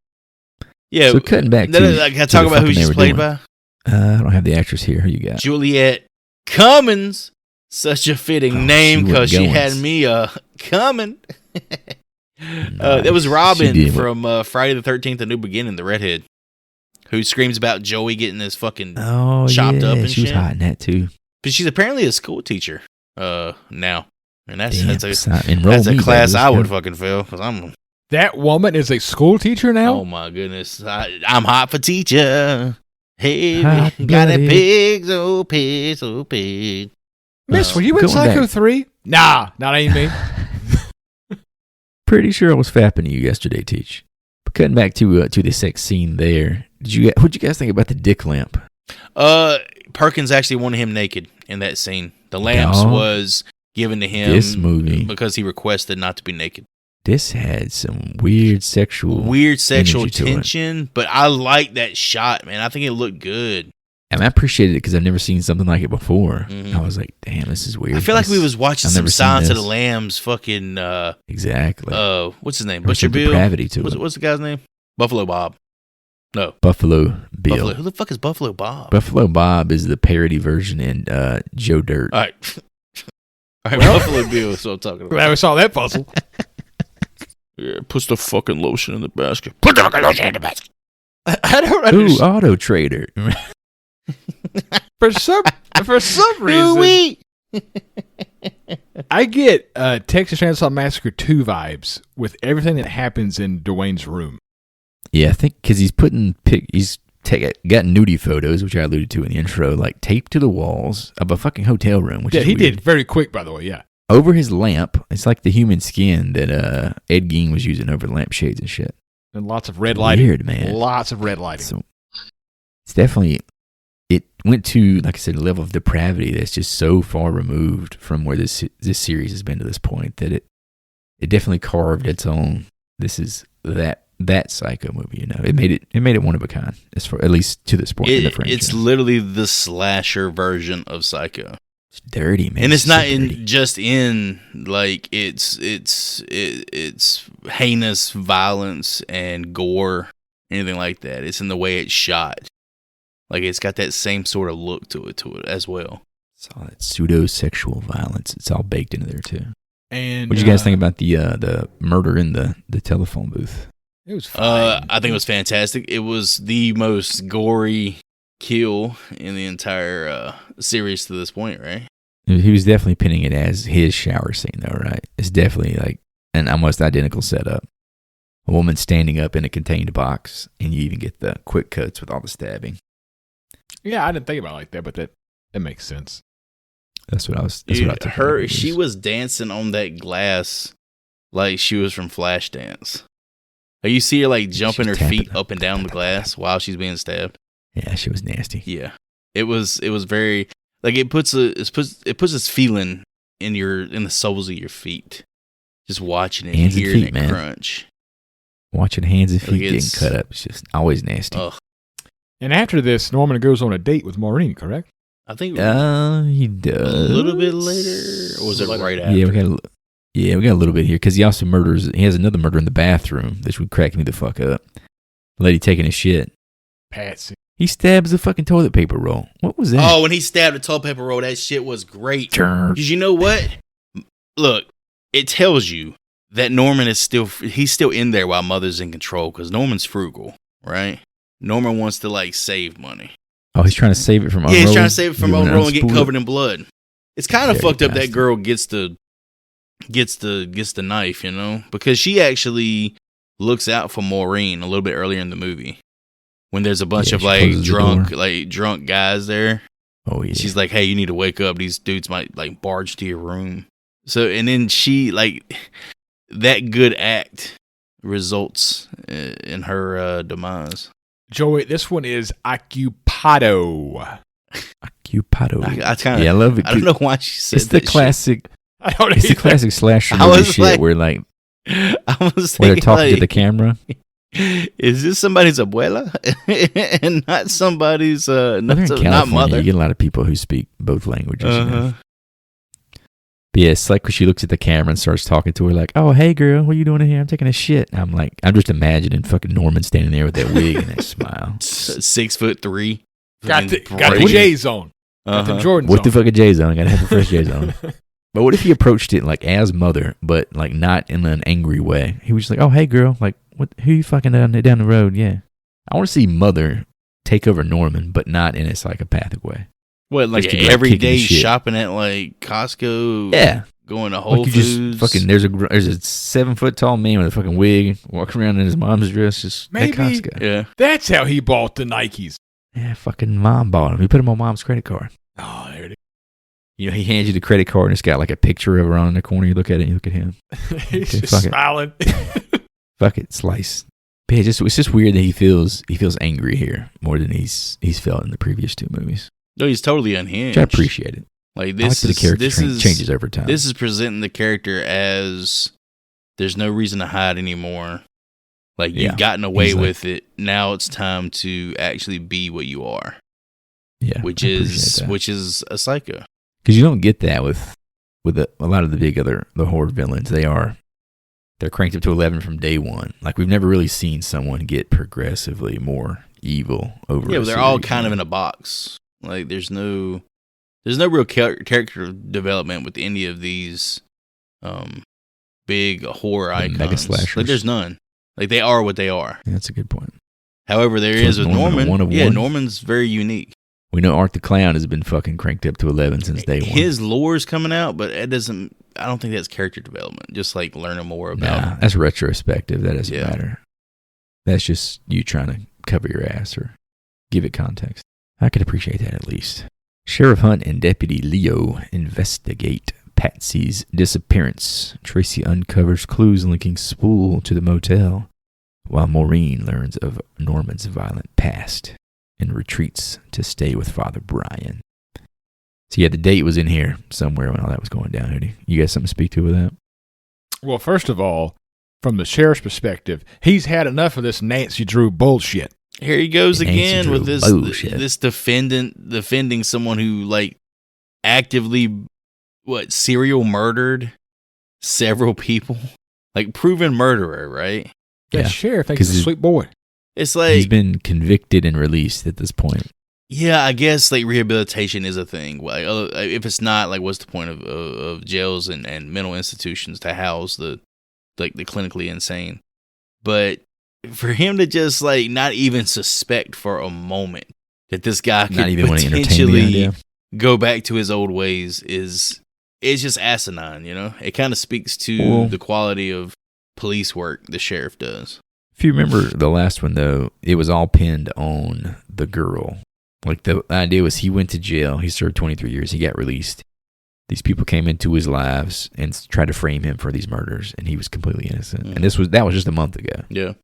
Yeah. So cutting back Can to I to talk the about who fucking they she's were played doing. by? I don't have the actress here. Who you got? Juliet Cummins. Such a fitting Oh, name she because she wasn't had going. me coming. That Nice. was She Robin did. from Friday the 13th, A New Beginning, the redhead, who screams about Joey getting his fucking. Oh chopped yeah, up and she was shit. hot in that too. But she's apparently a school teacher now, and that's Damn, enroll that's a me, class baby. I would Let's go. fucking fail because I'm. That woman is a school teacher now? Oh my goodness, I'm hot for teacher. Hey, Hot got a blooded. pig, so pig, so pig. Miss, were you in Going Psycho back- 3? Nah, not ain't me. Pretty sure I was fapping you yesterday, Teach. But cutting back to the sex scene there, what'd you guys think about the dick lamp? Perkins actually wanted him naked in that scene. The lamps Dog. was given to him This movie. because he requested not to be naked. This had some weird sexual Weird sexual energy to it. tension, but I like that shot, man. I think it looked good. And I appreciated it because I've never seen something like it before. Mhm. I was like, damn, this is weird. I feel like we was watching I've some never seen Silence of the this. Lambs fucking Exactly. what's his name? There was Butcher some Bill. depravity to it. What's the guy's name? Buffalo Bob. No. Buffalo Bill. Buffalo. Who the fuck is Buffalo Bob? Buffalo Bob is the parody version in Joe Dirt. All right. All right, Buffalo Bill is what I'm talking about. Glad we saw that puzzle. Yeah, puts the fucking lotion in the basket. Put the fucking lotion in the basket. I don't Ooh, understand. Auto Trader. For some reason, Ooh-wee. I get Texas Chainsaw Massacre 2 vibes with everything that happens in Dwayne's room. Yeah, I think because he's got nudie photos, which I alluded to in the intro, like taped to the walls of a fucking hotel room. Which Yeah, is he weird. did very quick, by the way. Yeah. Over his lamp. It's like the human skin that Ed Gein was using over the lampshades and shit. And lots of red lighting. Weird, man. Lots of red lighting. So it's definitely, it went to, like I said, a level of depravity that's just so far removed from where this series has been to this point that it definitely carved its own. This is that Psycho movie, you know. It made it one of a kind, as far, at least to this point in the franchise. It's literally the slasher version of Psycho. It's dirty, man. And it's so not dirty. just in like it's heinous violence and gore, anything like that. It's in the way it's shot. Like it's got that same sort of look to it as well. It's all that pseudo-sexual violence. It's all baked into there too. And What did you guys think about the murder in the telephone booth? It was fine. I think it was fantastic. It was the most gory kill in the entire series to this point, right? He was definitely pinning it as his shower scene, though, right? It's definitely like an almost identical setup. A woman standing up in a contained box, and you even get the quick cuts with all the stabbing. Yeah, I didn't think about it like that, but that makes sense. That's what I was. Dude, took from it. she was dancing on that glass like she was from Flashdance. Like you see her like jumping her tapping feet up and down the glass while she's being stabbed. Yeah, she was nasty. Yeah, it was very like it puts this feeling in the soles of your feet, just watching it, Hands and and hearing feet, that man. crunch. Watching hands and Like, feet getting it's- cut up. It's just always nasty. Ugh, And after this, Norman goes on a date with Maureen, correct? I think He a does. little bit later, or was it right after? Yeah, we got a little bit here because he also murders. He has another murder in the bathroom. This would crack me the fuck up. Lady taking a shit. Patsy. He stabs the fucking toilet paper roll. What was that? Oh, when he stabbed the toilet paper roll, that shit was great. Turn. Because you know what? Look, it tells you that Norman is he's still in there while Mother's in control because Norman's frugal, right? Norman wants to like save money. Oh, he's trying to save it from Yeah, he's unrolling? trying to save it from You wanna unrolling and get unspool covered it? in blood. It's kind of Yeah, fucked you up that bastard. girl gets the knife, you know, because she actually looks out for Maureen a little bit earlier in the movie when there's a bunch Yeah, of she like closes the door. drunk guys there. Oh, yeah. She's like, "Hey, you need to wake up. These dudes might like barge to your room." So, and then she like that good act results in her demise. Joey, this one is Occupado. Occupado. I kind of, Yeah, I love it. I don't know why she said It's the that shit. classic. I don't It's the either. classic slasher I movie was shit like- where like I was where they're thinking, talking to like, the camera. is this somebody's abuela and not somebody's Well, they're in not California. mother? You get a lot of people who speak both languages. You know? Uh-huh. But yeah, it's like when she looks at the camera and starts talking to her, like, "Oh, hey, girl, what are you doing in here? I'm taking a shit." I'm like, I'm just imagining fucking Norman standing there with that wig and that smile. 6'3". Got the Fucking J's on. Got Uh-huh. the Jordans What on. the fuck a J's on? I gotta have the fresh J's on. But what if he approached it like as Mother, but like not in an angry way? He was just like, "Oh, hey, girl, like, what? Who you fucking down the road?" Yeah, I want to see Mother take over Norman, but not in a psychopathic way. What, like Just to be, like, every kicking day his shit. shopping at like Costco? Yeah, Going to Whole like you Foods? just fucking there's a 7-foot tall man with a fucking wig walking around in his mom's dress, just Maybe- at Costco. Yeah. That's how he bought the Nikes. Yeah, fucking mom bought him. He put him on mom's credit card. Oh, there it is. You know, he hands you the credit card and it's got like a picture of her on the corner. You look at it and you look at him. He's Okay, just fuck it. smiling. Fuck it, slice. But yeah, it's just weird that he feels angry here more than he's felt in the previous two movies. No, he's totally unhinged. Which I appreciate it. Like I like this that the character is changes over time. This is presenting the character as there's no reason to hide anymore. Like Yeah. you've gotten away He's like- with it. Now it's time to actually be what you are, yeah, which I is appreciate that. a psycho. Because you don't get that with a lot of the horror villains. They're cranked up to 11 from day one. Like we've never really seen someone get progressively more evil over. Yeah, a but they're all series, kind you of know? in a box. Like there's no real character development with any of these big horror The mega icons. slashers. Like there's none. Like they are what they are. Yeah, that's a good point. However, there So is is with Norman a Norman. one of Yeah, one? Norman's very unique. We know Art the Clown has been fucking cranked up to 11 since day one. His lore's coming out, but it doesn't. I don't think that's character development. Just like learning more about. Nah, that's retrospective. That doesn't Yeah. matter. That's just you trying to cover your ass or give it context. I could appreciate that at least. Sheriff Hunt and Deputy Leo investigate Patsy's disappearance. Tracy uncovers clues linking Spool to the motel, while Maureen learns of Norman's violent past and retreats to stay with Father Brian. So yeah, the date was in here somewhere when all that was going down, Hoodie. You got something to speak to with that? Well, first of all, from the sheriff's perspective, he's had enough of this Nancy Drew bullshit. Here he goes Nancy again Drew with this bullshit. this defending someone who like actively serial murdered several people, like proven murderer, right? That Yeah, sheriff thinks he's a 'cause sweet boy. It's like He's been convicted and released at this point. yeah, I guess like rehabilitation is a thing. Like if it's not, like what's the point of jails and mental institutions to house the clinically insane? But for him to just like not even suspect for a moment that this guy could Not even want to entertain the potentially idea. go back to his old ways it's just asinine, you know? It kind of speaks to Well- the quality of police work the sheriff does. If you remember the last one, though, it was all pinned on the girl. Like, the idea was he went to jail. He served 23 years. He got released. These people came into his lives and tried to frame him for these murders, and he was completely innocent. Mhm. And that was just a month ago. Yeah.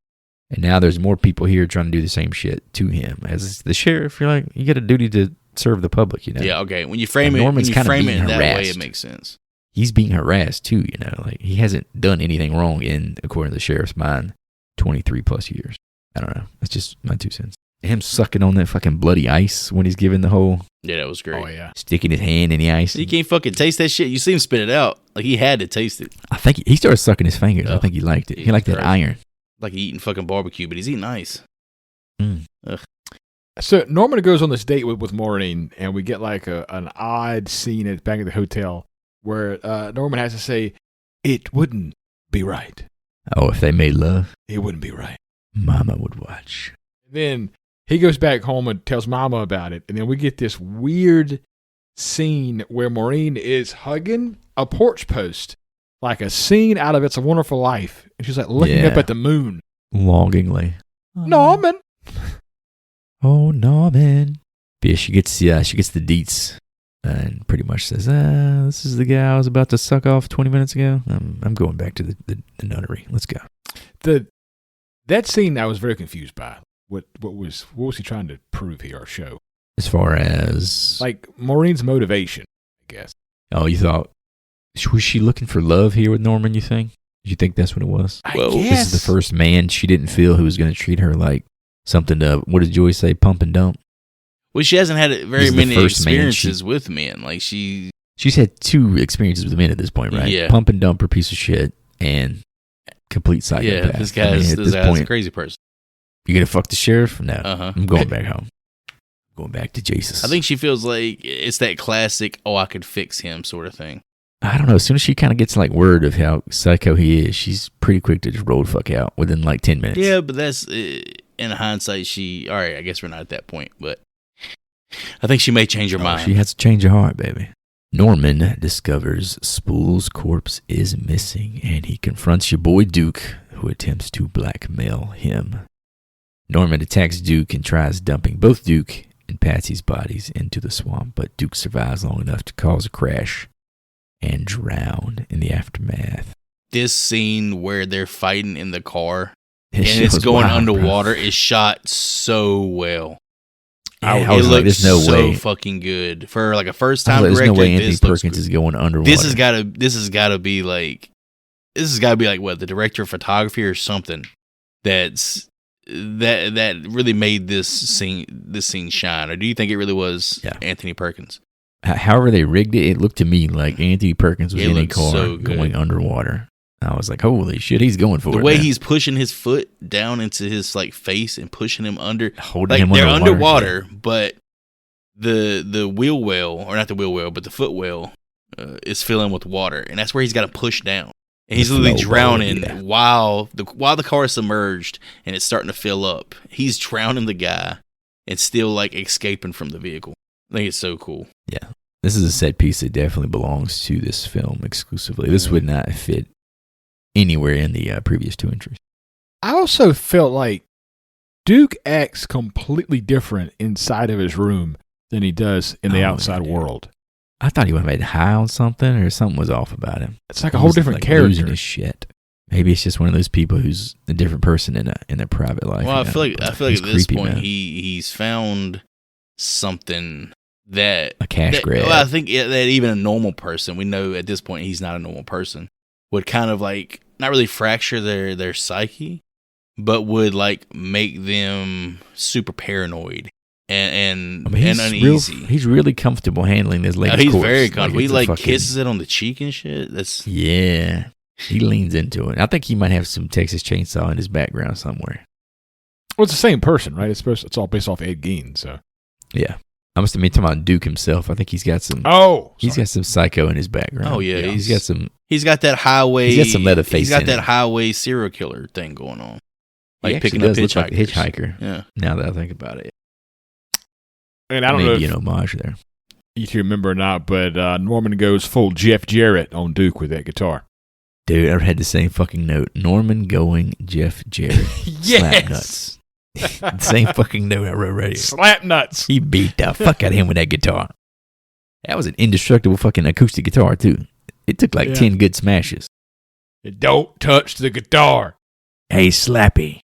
And now there's more people here trying to do the same shit to him. As the sheriff, you're like, you got a duty to serve the public, you know? Yeah, okay. When you frame And it, Norman's kinda being that way, harassed. it makes sense. He's being harassed, too, you know? Like, he hasn't done anything wrong in, according to the sheriff's mind, 23 plus years. I don't know. That's just my 2 cents. Him sucking on that fucking bloody ice when he's giving the whole Yeah, that was great. Oh, yeah. sticking his hand in the ice. He can't fucking taste that shit. You see him spit it out. Like he had to taste it. I think he started sucking his fingers. I Oh, think he liked it. He Jesus liked that Christ. iron. Like he eating fucking barbecue, but he's eating ice. So Norman goes on this date with Maureen, and we get like an odd scene back at the hotel where Norman has to say, "It wouldn't be right. Oh, if they made love, It wouldn't be right." Mama would watch. Then he goes back home and tells Mama about it, and then we get this weird scene where Maureen is hugging a porch post, like a scene out of It's a Wonderful Life, and she's like looking Yeah. up at the moon. Longingly. Norman. Oh, Norman. But yeah, she gets the deets and pretty much says, this is the guy I was about to suck off 20 minutes ago. I'm going back to the nunnery. Let's go. That scene I was very confused by. What was he trying to prove here or show? As far as, Like Maureen's motivation, I guess. oh, you thought, was she looking for love here with Norman, you think? Did you think that's what it was? Well, I This guess. is the first man she didn't feel who was going to treat her like something to, what did Joy say, pump and dump? Well, she hasn't had This very is the many first man experiences with men. Like she, She's had 2 experiences with men at this point, right? Yeah. Pump and dump her piece of shit and complete psychopath. yeah, this guy's at this this guy's a point, crazy person. you gonna fuck the sheriff? No. Uh-huh. I'm going back home. Going back to Jesus. I think she feels like it's that classic, oh, I could fix him sort of thing. I don't know. As soon as she kind of gets like word of how psycho he is, she's pretty quick to just roll the fuck out within like 10 minutes. Yeah, but that's in hindsight. All right, I guess we're not at that point, but I think she may change her mind. She has to change her heart, baby. Norman discovers Spool's corpse is missing, and he confronts your boy Duke, who attempts to blackmail him. Norman attacks Duke and tries dumping both Duke and Patsy's bodies into the swamp, but Duke survives long enough to cause a crash and drown in the aftermath. This scene where they're fighting in the car This and shit it's was going wild, bro. underwater is shot so well. Yeah, I It was like, looks there's no so way. fucking good for like a first I was time like, there's director. no way Anthony This looks Perkins good. is going underwater. This has got to be like what, the director of photography or something that really made this scene shine. Or do you think it really was Anthony Perkins? However they rigged it, it looked to me like Anthony Perkins was It in a looked car so good. going underwater. I was like, holy shit, he's going for it. The way man. he's pushing his foot down into his like face and pushing him under, holding like him they're underwater, underwater, but the wheel well, or not the wheel well, but the foot well is filling with water, and that's where he's got to push down. And he's The literally flow, drowning yeah. while the car is submerged and it's starting to fill up. He's drowning the guy and still like escaping from the vehicle. I think it's so cool. Yeah. This is a set piece that definitely belongs to this film exclusively. This would not fit anywhere in the previous two entries. I also felt like Duke acts completely different inside of his room than he does in the outside world. I thought he would have made high on something or something was off about him. It's like a whole different character. Losing his shit. Maybe it's just one of those people who's a different person in their private life. Well, you I feel know? like He's at this creepy, point man. he's found something that A cash grab. Well, I think that even a normal person, we know at this point he's not a normal person, would kind of like not really fracture their psyche, but would like make them super paranoid and I mean, he's uneasy. He's really comfortable handling this lady's He's corpse. very comfortable. He it's a like fucking- kisses it on the cheek and shit. That's Yeah. He leans into it. I think he might have some Texas Chainsaw in his background somewhere. Well, it's the same person, right? It's all based off Ed Gein, so. Yeah. I must admit, talking about Duke himself, I think he's got some. Oh, He's got some psycho in his background. Oh, yeah, he's got some. he's got that highway. He's got some Leatherface He's got in that him. highway serial killer thing going on, He like actually picking up does look like a hitchhikers. hitchhiker. Yeah. Now that I think about it, and I don't know maybe if an homage there. you two remember or not, but Norman goes full Jeff Jarrett on Duke with that guitar. Dude, I had the same fucking note. Norman going Jeff Jarrett. Slap nuts. Same fucking note I wrote right here. Slap nuts. He beat the fuck out of him with that guitar. That was an indestructible fucking acoustic guitar, too. It took like 10 good smashes. Don't touch the guitar. Hey, Slappy.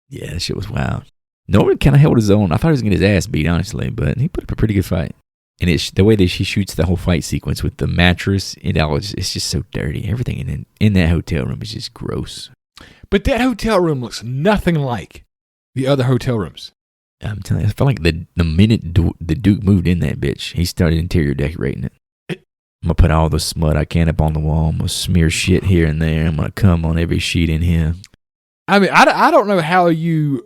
Yeah, that shit was wild. Norman kind of held his own. I thought he was going to get his ass beat, honestly, but he put up a pretty good fight. And the way that she shoots the whole fight sequence with the mattress, it's just so dirty. Everything in that hotel room is just gross. But that hotel room looks nothing like the other hotel rooms. I'm telling you, I felt like the minute the Duke moved in that bitch, he started interior decorating it. I'm going to put all the smut I can up on the wall. I'm going to smear shit here and there. I'm going to cum on every sheet in here. I mean, I don't know how you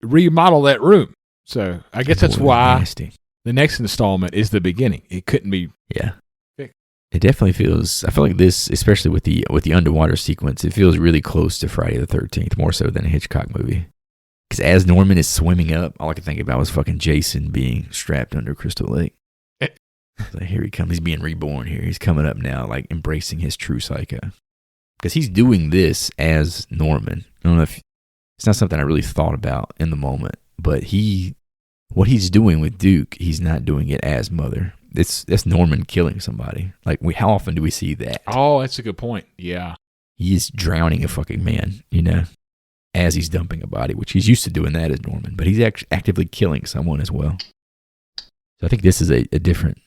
remodel that room. So I guess that's Boy, why nasty. the next installment is the beginning. It couldn't be. Yeah. It definitely feels, I feel like this, especially with the underwater sequence, it feels really close to Friday the 13th, more so than a Hitchcock movie. Because as Norman is swimming up, all I could think about was fucking Jason being strapped under Crystal Lake. So here he comes. He's being reborn here. He's coming up now, like embracing his true psycho. Because he's doing this as Norman. I don't know if it's not something I really thought about in the moment, but what he's doing with Duke, he's not doing it as Mother. That's Norman killing somebody. Like, how often do we see that? Oh, that's a good point. Yeah. He's drowning a fucking man, as he's dumping a body, which he's used to doing that as Norman, but he's actively killing someone as well. So I think this is a different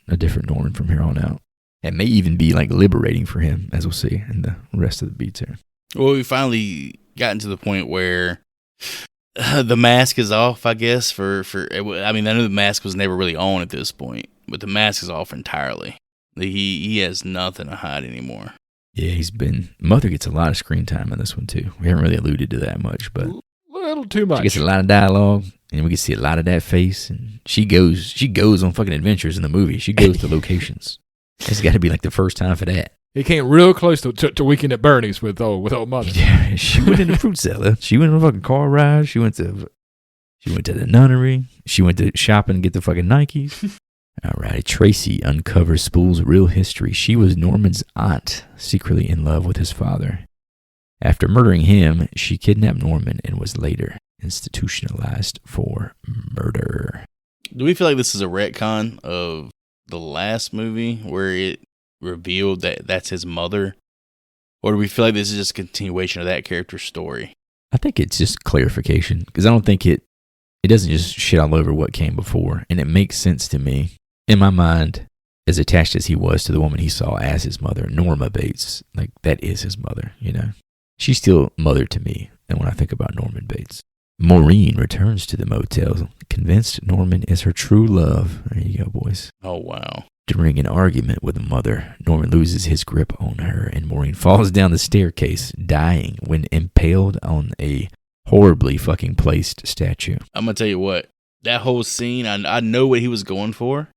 Norman from here on out. It may even be like liberating for him, as we'll see in the rest of the beats here. Well, we finally gotten to the point where the mask is off, I guess. I know the mask was never really on at this point, but the mask is off entirely. He has nothing to hide anymore. Yeah, Mother gets a lot of screen time in this one too. We haven't really alluded to that much, but A little too much. she gets a lot of dialogue, and we can see a lot of that face. And she goes on fucking adventures in the movie. She goes to locations. It's got to be like the first time for that. It came real close to Weekend at Bernie's with old Mother. Yeah, she went in the fruit cellar. She went on a fucking car ride. She went to the nunnery. She went to shopping and get the fucking Nikes. All right, Tracy uncovers Spool's real history. She was Norman's aunt, secretly in love with his father. After murdering him, she kidnapped Norman and was later institutionalized for murder. Do we feel like this is a retcon of the last movie where it revealed that that's his mother? Or do we feel like this is just a continuation of that character's story? I think it's just clarification, because I don't think it doesn't just shit all over what came before, and it makes sense to me. In my mind, as attached as he was to the woman he saw as his mother, Norma Bates, like that is his mother, you know? She's still mother to me, and when I think about Norman Bates. Maureen returns to the motel, convinced Norman is her true love. There you go, boys. Oh, wow. During an argument with the mother, Norman loses his grip on her, and Maureen falls down the staircase, dying when impaled on a horribly fucking placed statue. I'm going to tell you what. That whole scene, I know what he was going for.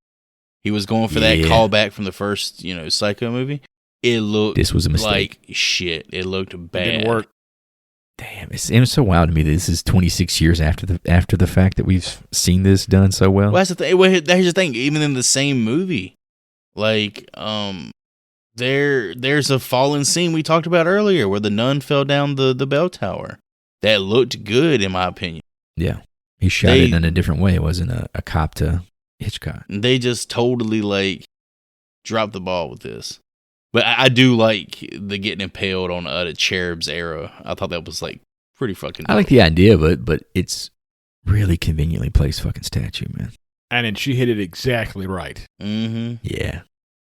He was going for that callback from the first, Psycho movie. It looked this was a mistake. Like shit. It looked bad. It didn't work. Damn, it's so wild to me that this is 26 years after the fact that we've seen this done so well. Well, that's the thing. Well, here's the thing. Even in the same movie, like, there's a fallen scene we talked about earlier where the nun fell down the bell tower. That looked good, in my opinion. Yeah, he shot it in a different way. It wasn't a cop to Hitchcock. They just totally dropped the ball with this. But I do like the getting impaled on the cherub's arrow. I thought that was pretty fucking dope. I like the idea of it, but it's really conveniently placed fucking statue, man. And then she hit it exactly right. Mm-hmm. Yeah.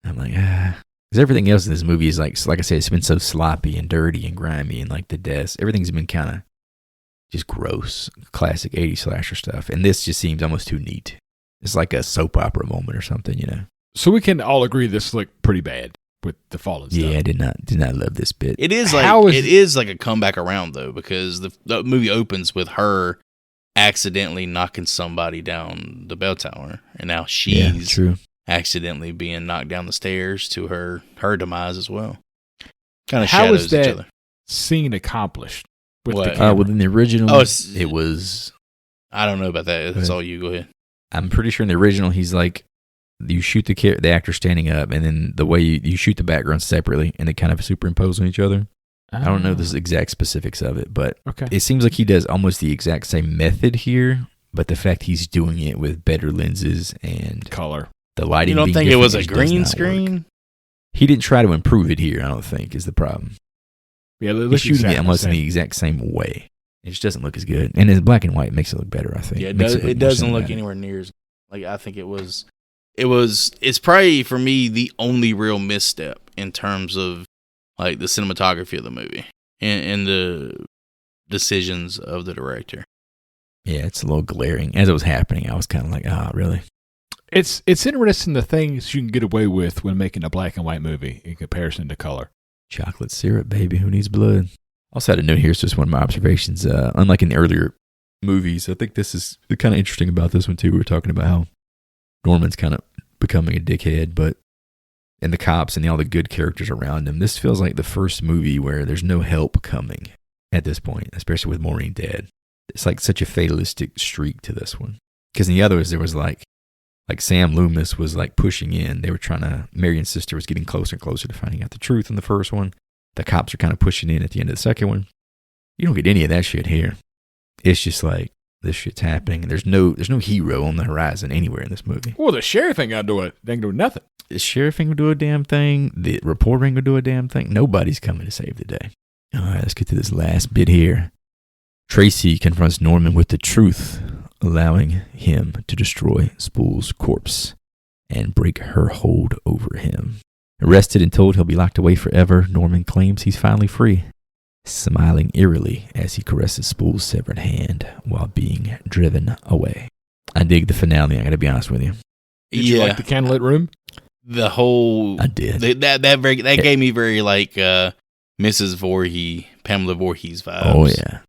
I'm like, because everything else in this movie is like I said, it's been so sloppy and dirty and grimy, and the deaths, everything's been kind of just gross, classic 80s slasher stuff. And this just seems almost too neat. It's like a soap opera moment or something, So we can all agree this looked pretty bad with the fallen stuff. Yeah, I did not love this bit. It is like a comeback around though, because the movie opens with her accidentally knocking somebody down the bell tower, and now she's accidentally being knocked down the stairs to her demise as well. Kind of shadows each other. Scene accomplished with what? the camera? Within the original, it was. I don't know about that. That's all you. Go ahead. I'm pretty sure in the original, he's like, you shoot the actor standing up, and then the way you shoot the background separately, and they kind of superimpose on each other. I don't know the exact specifics of it, but it seems like he does almost the exact same method here, but the fact he's doing it with better lenses and color. The lighting. You don't think it was a green screen? He didn't try to improve it here, I don't think, is the problem. Yeah, he's shooting it almost in the exact same way. It just doesn't look as good. And in black and white, it makes it look better, I think. Yeah, it doesn't look anywhere near as... I think it's probably, for me, the only real misstep in terms of, the cinematography of the movie and the decisions of the director. Yeah, it's a little glaring. As it was happening, I was kind of like, really? It's interesting the things you can get away with when making a black and white movie in comparison to color. Chocolate syrup, baby. Who needs blood? Also had a note here. It's just one of my observations. Unlike in the earlier movies, I think this is kind of interesting about this one, too. We were talking about how Norman's kind of becoming a dickhead, and the cops and all the good characters around him. This feels like the first movie where there's no help coming at this point, especially with Maureen dead. It's like such a fatalistic streak to this one. Because in the others, there was like Sam Loomis was pushing in. They were Marion's sister was getting closer and closer to finding out the truth in the first one. The cops are kind of pushing in at the end of the second one. You don't get any of that shit here. It's just this shit's happening, and there's no hero on the horizon anywhere in this movie. Well, the sheriff ain't gonna do it. They ain't gonna do nothing. The sheriff ain't gonna do a damn thing. The reporter ain't gonna do a damn thing. Nobody's coming to save the day. All right, let's get to this last bit here. Tracy confronts Norman with the truth, allowing him to destroy Spool's corpse and break her hold over him. Arrested and told he'll be locked away forever, Norman claims he's finally free, smiling eerily as he caresses Spool's severed hand while being driven away. I dig the finale, I gotta be honest with you. Did you like the candlelit room? The whole... I did. That gave me very Mrs. Voorhees, Pamela Voorhees vibes. Oh, yeah.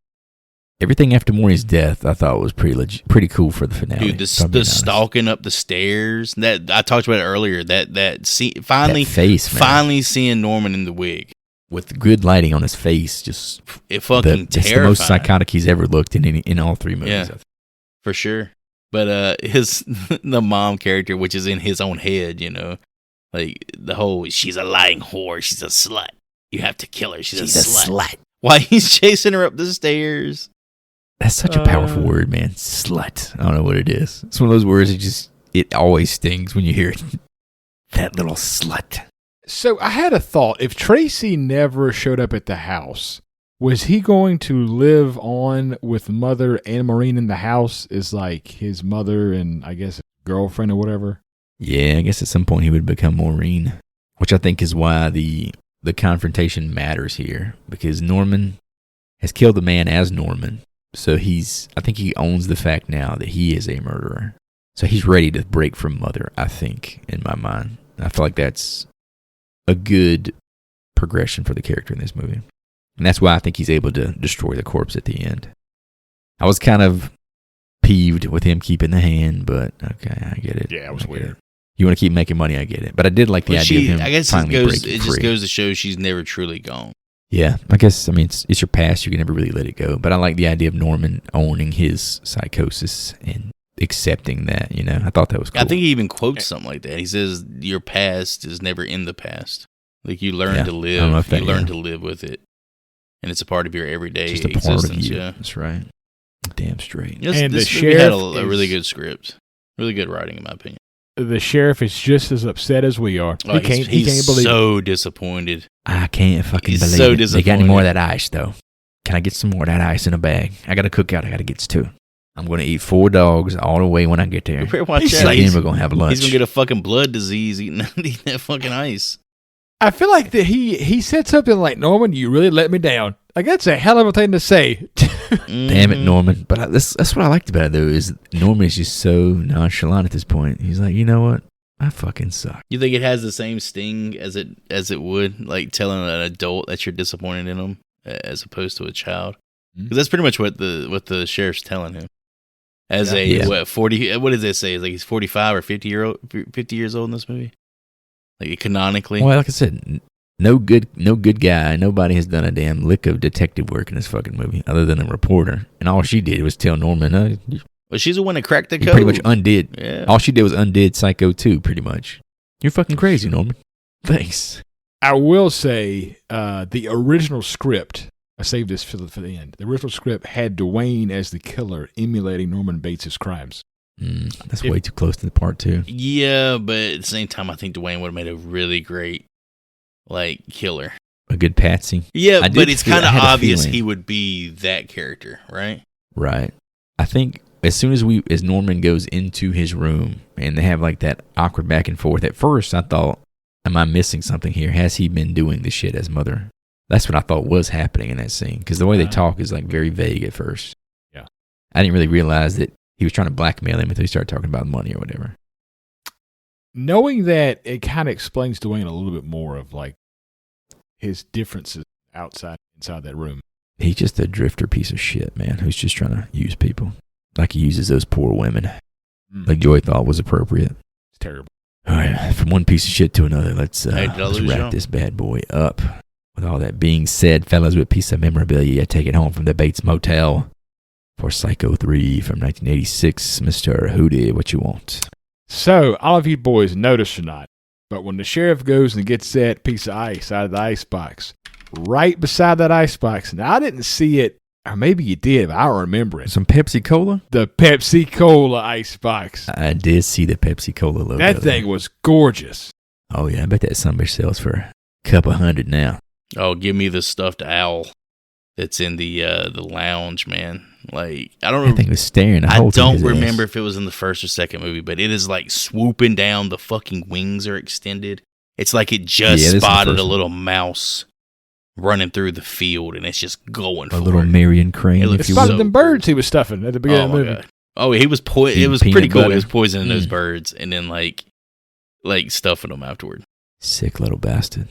Everything after Maureen's death, I thought was pretty cool for the finale. Dude, the stalking up the stairs. That I talked about it earlier. That scene, finally seeing Norman in the wig with good lighting on his face, just it fucking it's terrifying. The most psychotic he's ever looked in all three movies. Yeah, for sure. But the mom character, which is in his own head, the whole she's a lying whore, she's a slut. You have to kill her. She's a slut. Why he's chasing her up the stairs. That's such a powerful word, man. Slut. I don't know what it is. It's one of those words it always stings when you hear it. That little slut. So I had a thought. If Tracy never showed up at the house, was he going to live on with Mother and Maureen in the house as like his mother and I guess girlfriend or whatever? Yeah, I guess at some point he would become Maureen, which I think is why the confrontation matters here, because Norman has killed the man as Norman. So I think he owns the fact now that he is a murderer. So he's ready to break from Mother, I think, in my mind. I feel like that's a good progression for the character in this movie. And that's why I think he's able to destroy the corpse at the end. I was kind of peeved with him keeping the hand, but okay, I get it. Yeah, it was weird. It. You want to keep making money, I get it. But I did like the idea of him I guess finally breaking free. It just goes to show she's never truly gone. Yeah, I guess, it's your past. You can never really let it go. But I like the idea of Norman owning his psychosis and accepting that, I thought that was cool. I think he even quotes something like that. He says, your past is never in the past. Like, you learn to live. You learn to live with it. And it's a part of your everyday just a existence. Part of you. Yeah. That's right. Damn straight. And this the movie sheriff had a really good script. Really good writing, in my opinion. The sheriff is just as upset as we are. Oh, he can't he's believe so disappointed. I can't fucking He's believe so it. They got any disappointed. more of that ice, though? Can I get some more of that ice in a bag? I got to cook out. I got to get to. I'm going to eat 4 dogs all the way when I get there. You better watch He's out. like, then we're going to have lunch. He's going to get a fucking blood disease eating that fucking ice. I feel like that he said something like, Norman, you really let me down. Like, that's a hell of a thing to say. Damn it, Norman. But that's what I liked about it, though, is Norman is just so nonchalant at this point. He's like, you know what? I fucking suck. You think it has the same sting as it would, like telling an adult that you're disappointed in them, as opposed to a child? Because that's pretty much what the sheriff's telling him. As what 40? What does it say? It's like he's 45 or 50 years old in this movie. Like canonically. Well, like I said, no good guy. Nobody has done a damn lick of detective work in this fucking movie, other than a reporter. And all she did was tell Norman, well, she's the one that cracked the code. pretty much undid. Yeah. All she did was undid Psycho 2, pretty much. You're fucking crazy, Norman. Thanks. I will say the original script, I saved this for the end. The original script had Dwayne as the killer emulating Norman Bates' crimes. That's way too close to the part 2. Yeah, but at the same time, I think Dwayne would have made a really great, like, killer. A good patsy. Yeah, but it's kind of obvious he would be that character, right? Right. I think as soon as Norman goes into his room and they have like that awkward back and forth, at first I thought, am I missing something here? Has he been doing this shit as Mother? That's what I thought was happening in that scene, because the way they talk is like very vague at first. Yeah. I didn't really realize that he was trying to blackmail him until he started talking about money or whatever. Knowing that, it kind of explains Dwayne a little bit more of like his differences inside that room. He's just a drifter piece of shit, man, who's just trying to use people. Like he uses those poor women. Like Joy thought was appropriate. It's terrible. All right, from one piece of shit to another, let's Hey, wrap this bad boy up. With all that being said, fellas, with a piece of memorabilia, I take it home from the Bates Motel for Psycho 3 from 1986. Mr. Hootie, what you want? So, all of you boys notice or not, but when the sheriff goes and gets that piece of ice out of the icebox, right beside that icebox, now I didn't see it, or maybe you did, but I don't remember it. Some Pepsi Cola? The Pepsi Cola icebox. I did see the Pepsi Cola logo. That thing was gorgeous. Oh, yeah, I bet that somebody sells for a couple $100 now. Oh, give me the stuffed owl that's in the lounge, man. Like, I don't know. That thing was staring. I don't remember if it was in the first or second movie, but it is like swooping down. The fucking wings are extended. It's like it just spotted a little mouse running through the field, and it's just going for it. A little Marion Crane. It spotted them birds he was stuffing at the beginning of the movie. God. Oh, he was it was pretty cool. He was poisoning those birds and then like stuffing them afterward. Sick little bastard.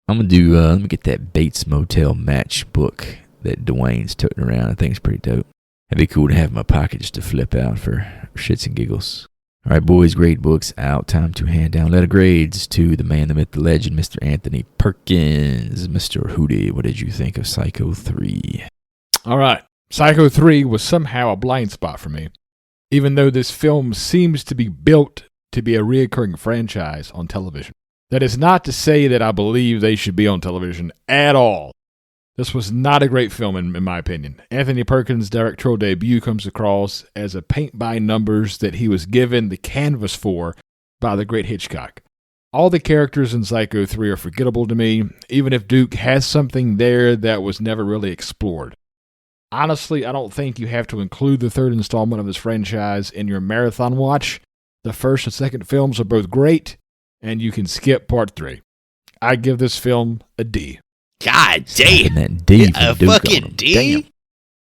I'm gonna do. Let me get that Bates Motel matchbook that Dwayne's toting around. I think it's pretty dope. It'd be cool to have in my pocket just to flip out for shits and giggles. All right, boys, grade books out. Time to hand down letter grades to the man, the myth, the legend, Mr. Anthony Perkins. Mr. Hootie, what did you think of Psycho 3? All right. Psycho 3 was somehow a blind spot for me, even though this film seems to be built to be a reoccurring franchise on television. That is not to say that I believe they should be on television at all. This was not a great film, in my opinion. Anthony Perkins' directorial debut comes across as a paint-by-numbers that he was given the canvas for by the great Hitchcock. All the characters in Psycho 3 are forgettable to me, even if Duke has something there that was never really explored. Honestly, I don't think you have to include the third installment of this franchise in your marathon watch. The first and second films are both great, and you can skip part 3. I give this film a D. God damn. That D from A Duke on fucking him. D? Damn.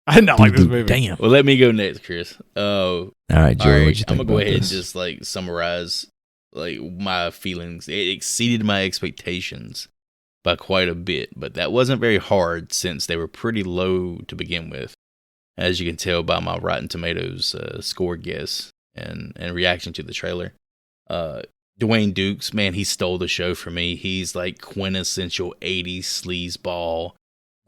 I did not like this movie. Damn. Well, let me go next, Chris. All right, Joey, All right, what'd you think I'm gonna go about ahead this? and just like summarize like my feelings. It exceeded my expectations by quite a bit, but that wasn't very hard since they were pretty low to begin with, as you can tell by my Rotten Tomatoes score guess and reaction to the trailer. Dwayne Dukes, man, he stole the show for me. He's like quintessential 80s sleazeball,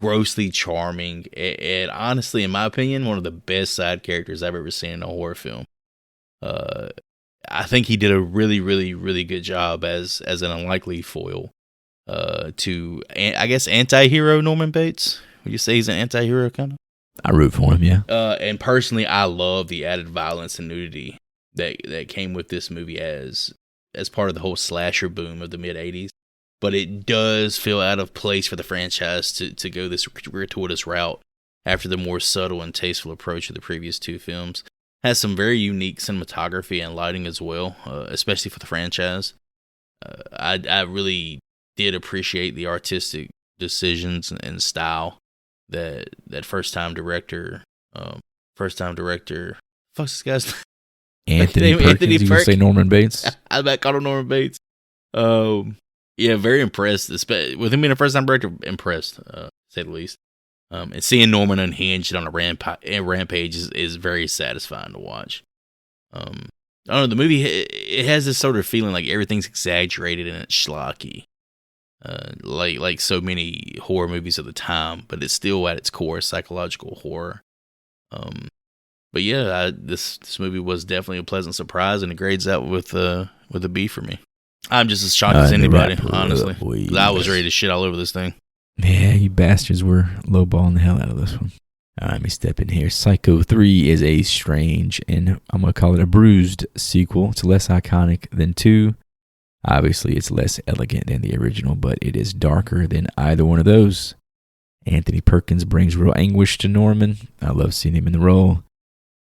grossly charming, and honestly, in my opinion, one of the best side characters I've ever seen in a horror film. I think he did a really, really, really good job as an unlikely foil to, I guess, anti-hero Norman Bates. Would you say he's an anti-hero kind of? I root for him, yeah. And personally, I love the added violence and nudity that came with this movie as part of the whole slasher boom of the mid-'80s. But it does feel out of place for the franchise to go this gratuitous route after the more subtle and tasteful approach of the previous two films. Has some very unique cinematography and lighting as well, especially for the franchise. I really did appreciate the artistic decisions and style that first-time director, fuck's this guy's name? Anthony Perkins, you gonna say Norman Bates? I about called him Norman Bates. Yeah, very impressed. With him being a first-time director, impressed, to say the least. And seeing Norman unhinged on a rampage is very satisfying to watch. I don't know, the movie, it has this sort of feeling like everything's exaggerated and it's schlocky. Like so many horror movies of the time, but it's still at its core psychological horror. But yeah, this movie was definitely a pleasant surprise, and it grades out with a B for me. I'm just as shocked as anybody, honestly. I was ready to shit all over this thing. Yeah, you bastards were lowballing the hell out of this one. All right, let me step in here. Psycho 3 is a strange, and I'm going to call it a bruised sequel. It's less iconic than 2. Obviously, it's less elegant than the original, but it is darker than either one of those. Anthony Perkins brings real anguish to Norman. I love seeing him in the role,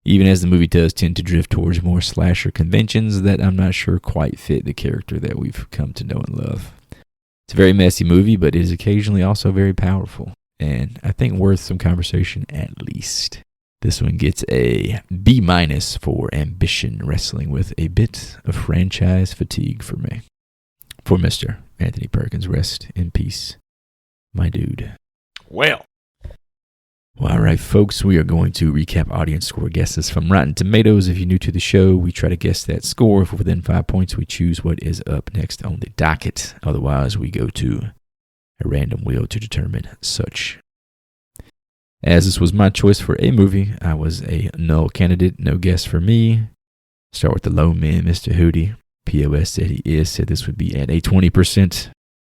even as the movie does tend to drift towards more slasher conventions that I'm not sure quite fit the character that we've come to know and love. It's a very messy movie, but it is occasionally also very powerful, and I think worth some conversation at least. This one gets a B- for ambition wrestling with a bit of franchise fatigue for me. For Mr. Anthony Perkins, rest in peace, my dude. Well, All right, folks, we are going to recap audience score guesses from Rotten Tomatoes. If you're new to the show, we try to guess that score. If we're within 5 points, we choose what is up next on the docket. Otherwise, we go to a random wheel to determine such. As this was my choice for a movie, I was a null candidate, no guess for me. Start with the low man, Mr. Hootie. POS said said this would be at a 20%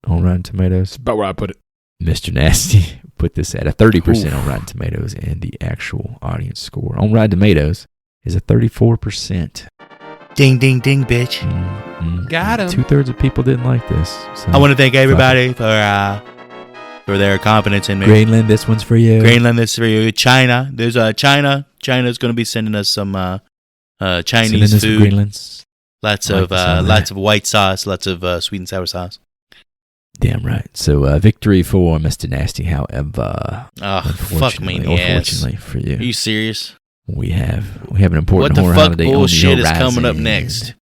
on Rotten Tomatoes. that's about where I put it. Mr. Nasty put this at a 30% on Rotten Tomatoes, and the actual audience score on Rotten Tomatoes is a 34%. Ding, ding, ding, bitch. Got him. 2/3 of people didn't like this. So. I want to thank everybody for their confidence in me. Greenland, this one's for you. Greenland, this is for you. China, there's China. China's going to be sending us some Chinese food. Greenlands. Lots Like of white sauce, lots of sweet and sour sauce. Damn right. So victory for Mr. Nasty, however. Oh, fuck me in the ass. Unfortunately for you. Are you serious? We have an important What the horror fuck holiday bullshit on the is coming up horizon. next?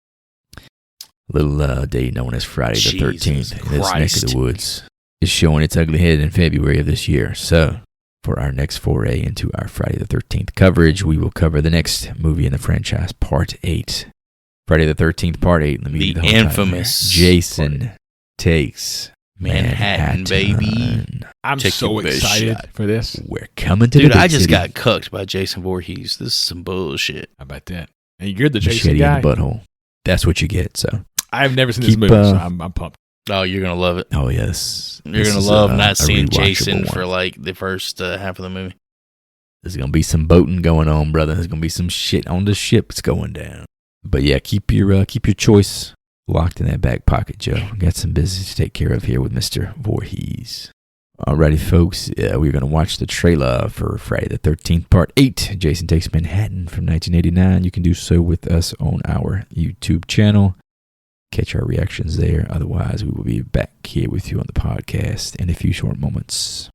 Little day known as Friday the 13th Jesus in this neck Christ. of the woods is showing its ugly head in February of this year. So for our next foray into our Friday the 13th coverage, we will cover the next movie in the franchise, Part 8. Friday the 13th, Part 8. Let me The give you whole title infamous here. Jason Takes Manhattan, baby. I'm Check so your best excited shot. for this. We're coming to Dude, the big I just city. got cucked by Jason Voorhees. This is some bullshit. How about that? And you're the Jason Machete guy. in the butthole. That's what you get. So I've never seen this Keep, movie, so I'm pumped. Oh, you're gonna love it. Oh yes, You're gonna love not seeing Jason for like the first half of the movie. There's gonna be some boating going on, brother. There's gonna be some shit on the ship that's going down. But yeah, keep your choice locked in that back pocket, Joe. Got some business to take care of here with Mr. Voorhees. Alrighty, folks. We're gonna watch the trailer for Friday the 13th, Part 8. Jason Takes Manhattan from 1989. You can do so with us on our YouTube channel. Catch our reactions there. Otherwise, we will be back here with you on the podcast in a few short moments.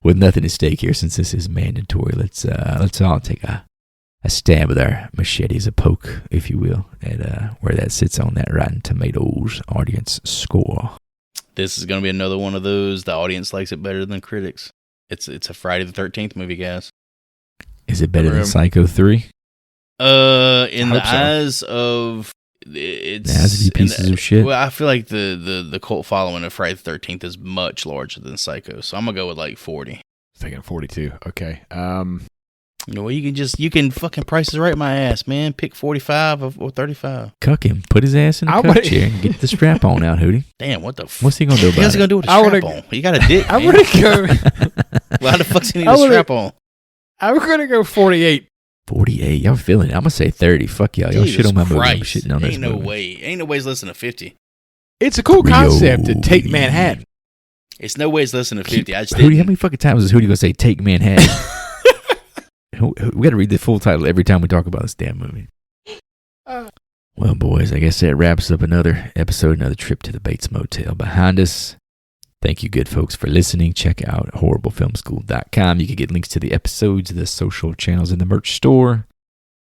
With nothing at stake here, since this is mandatory, let's all take a stab with our machetes, a poke, if you will, at where that sits on that Rotten Tomatoes audience score. This is gonna be another one of those. The audience likes it better than critics. It's a Friday the 13th movie, guys. Is it better than Psycho 3? In the eyes of it's the eyes of you pieces of shit. Well, I feel like the cult following of Friday the 13th is much larger than Psycho, so I'm gonna go with like 40. Thinking 42. Okay. Well, you can fucking Price is Right my ass, man. Pick 45 or 35. Cuck him. Put his ass in the cuck chair and get the strap on out, Hootie. Damn, what the What's he gonna do about it? What's he gonna do with the strap on? You got a dick, I'm man. gonna go. Well, how the fuck's he need a strap on? I'm gonna go 48. 48. Y'all feeling it? I'm gonna say 30. Fuck y'all. Y'all Jesus shit on my movie. I'm Christ. shitting on this Ain't no movie. way. Ain't no way he's listening to 50. It's a cool concept to take Manhattan. It's no way he's listening to 50. I just Hootie, didn't. how many fucking times is Hootie gonna say take Manhattan? We gotta read the full title every time we talk about this damn movie. Well, boys, I guess that wraps up another episode, another trip to the Bates Motel behind us. Thank you, good folks, for listening. Check out horriblefilmschool.com. You can get links to the episodes, the social channels, and the merch store.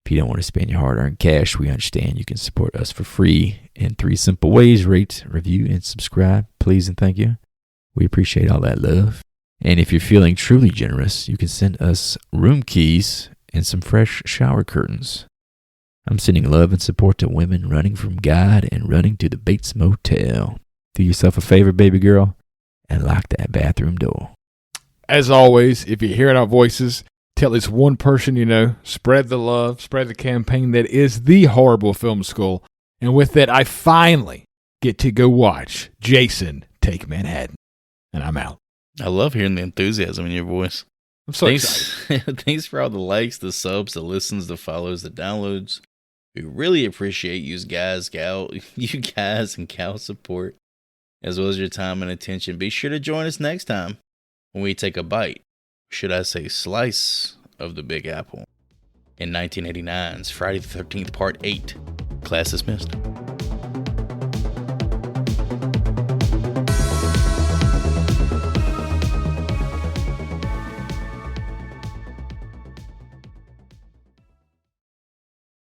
If you don't want to spend your hard-earned cash, we understand you can support us for free in 3 simple ways. Rate, review, and subscribe. Please and thank you. We appreciate all that love. And if you're feeling truly generous, you can send us room keys and some fresh shower curtains. I'm sending love and support to women running from God and running to the Bates Motel. Do yourself a favor, baby girl, and lock that bathroom door. As always, if you're hearing our voices, tell at least one person you know. Spread the love, spread the campaign that is the Horrible Film School. And with that, I finally get to go watch Jason Take Manhattan. And I'm out. I love hearing the enthusiasm in your voice. I'm so excited. Thanks for all the likes, the subs, the listens, the follows, the downloads. We really appreciate you guys and gal support, as well as your time and attention. Be sure to join us next time when we take a bite, should I say slice, of the Big Apple in 1989's Friday the 13th, Part 8. Class dismissed.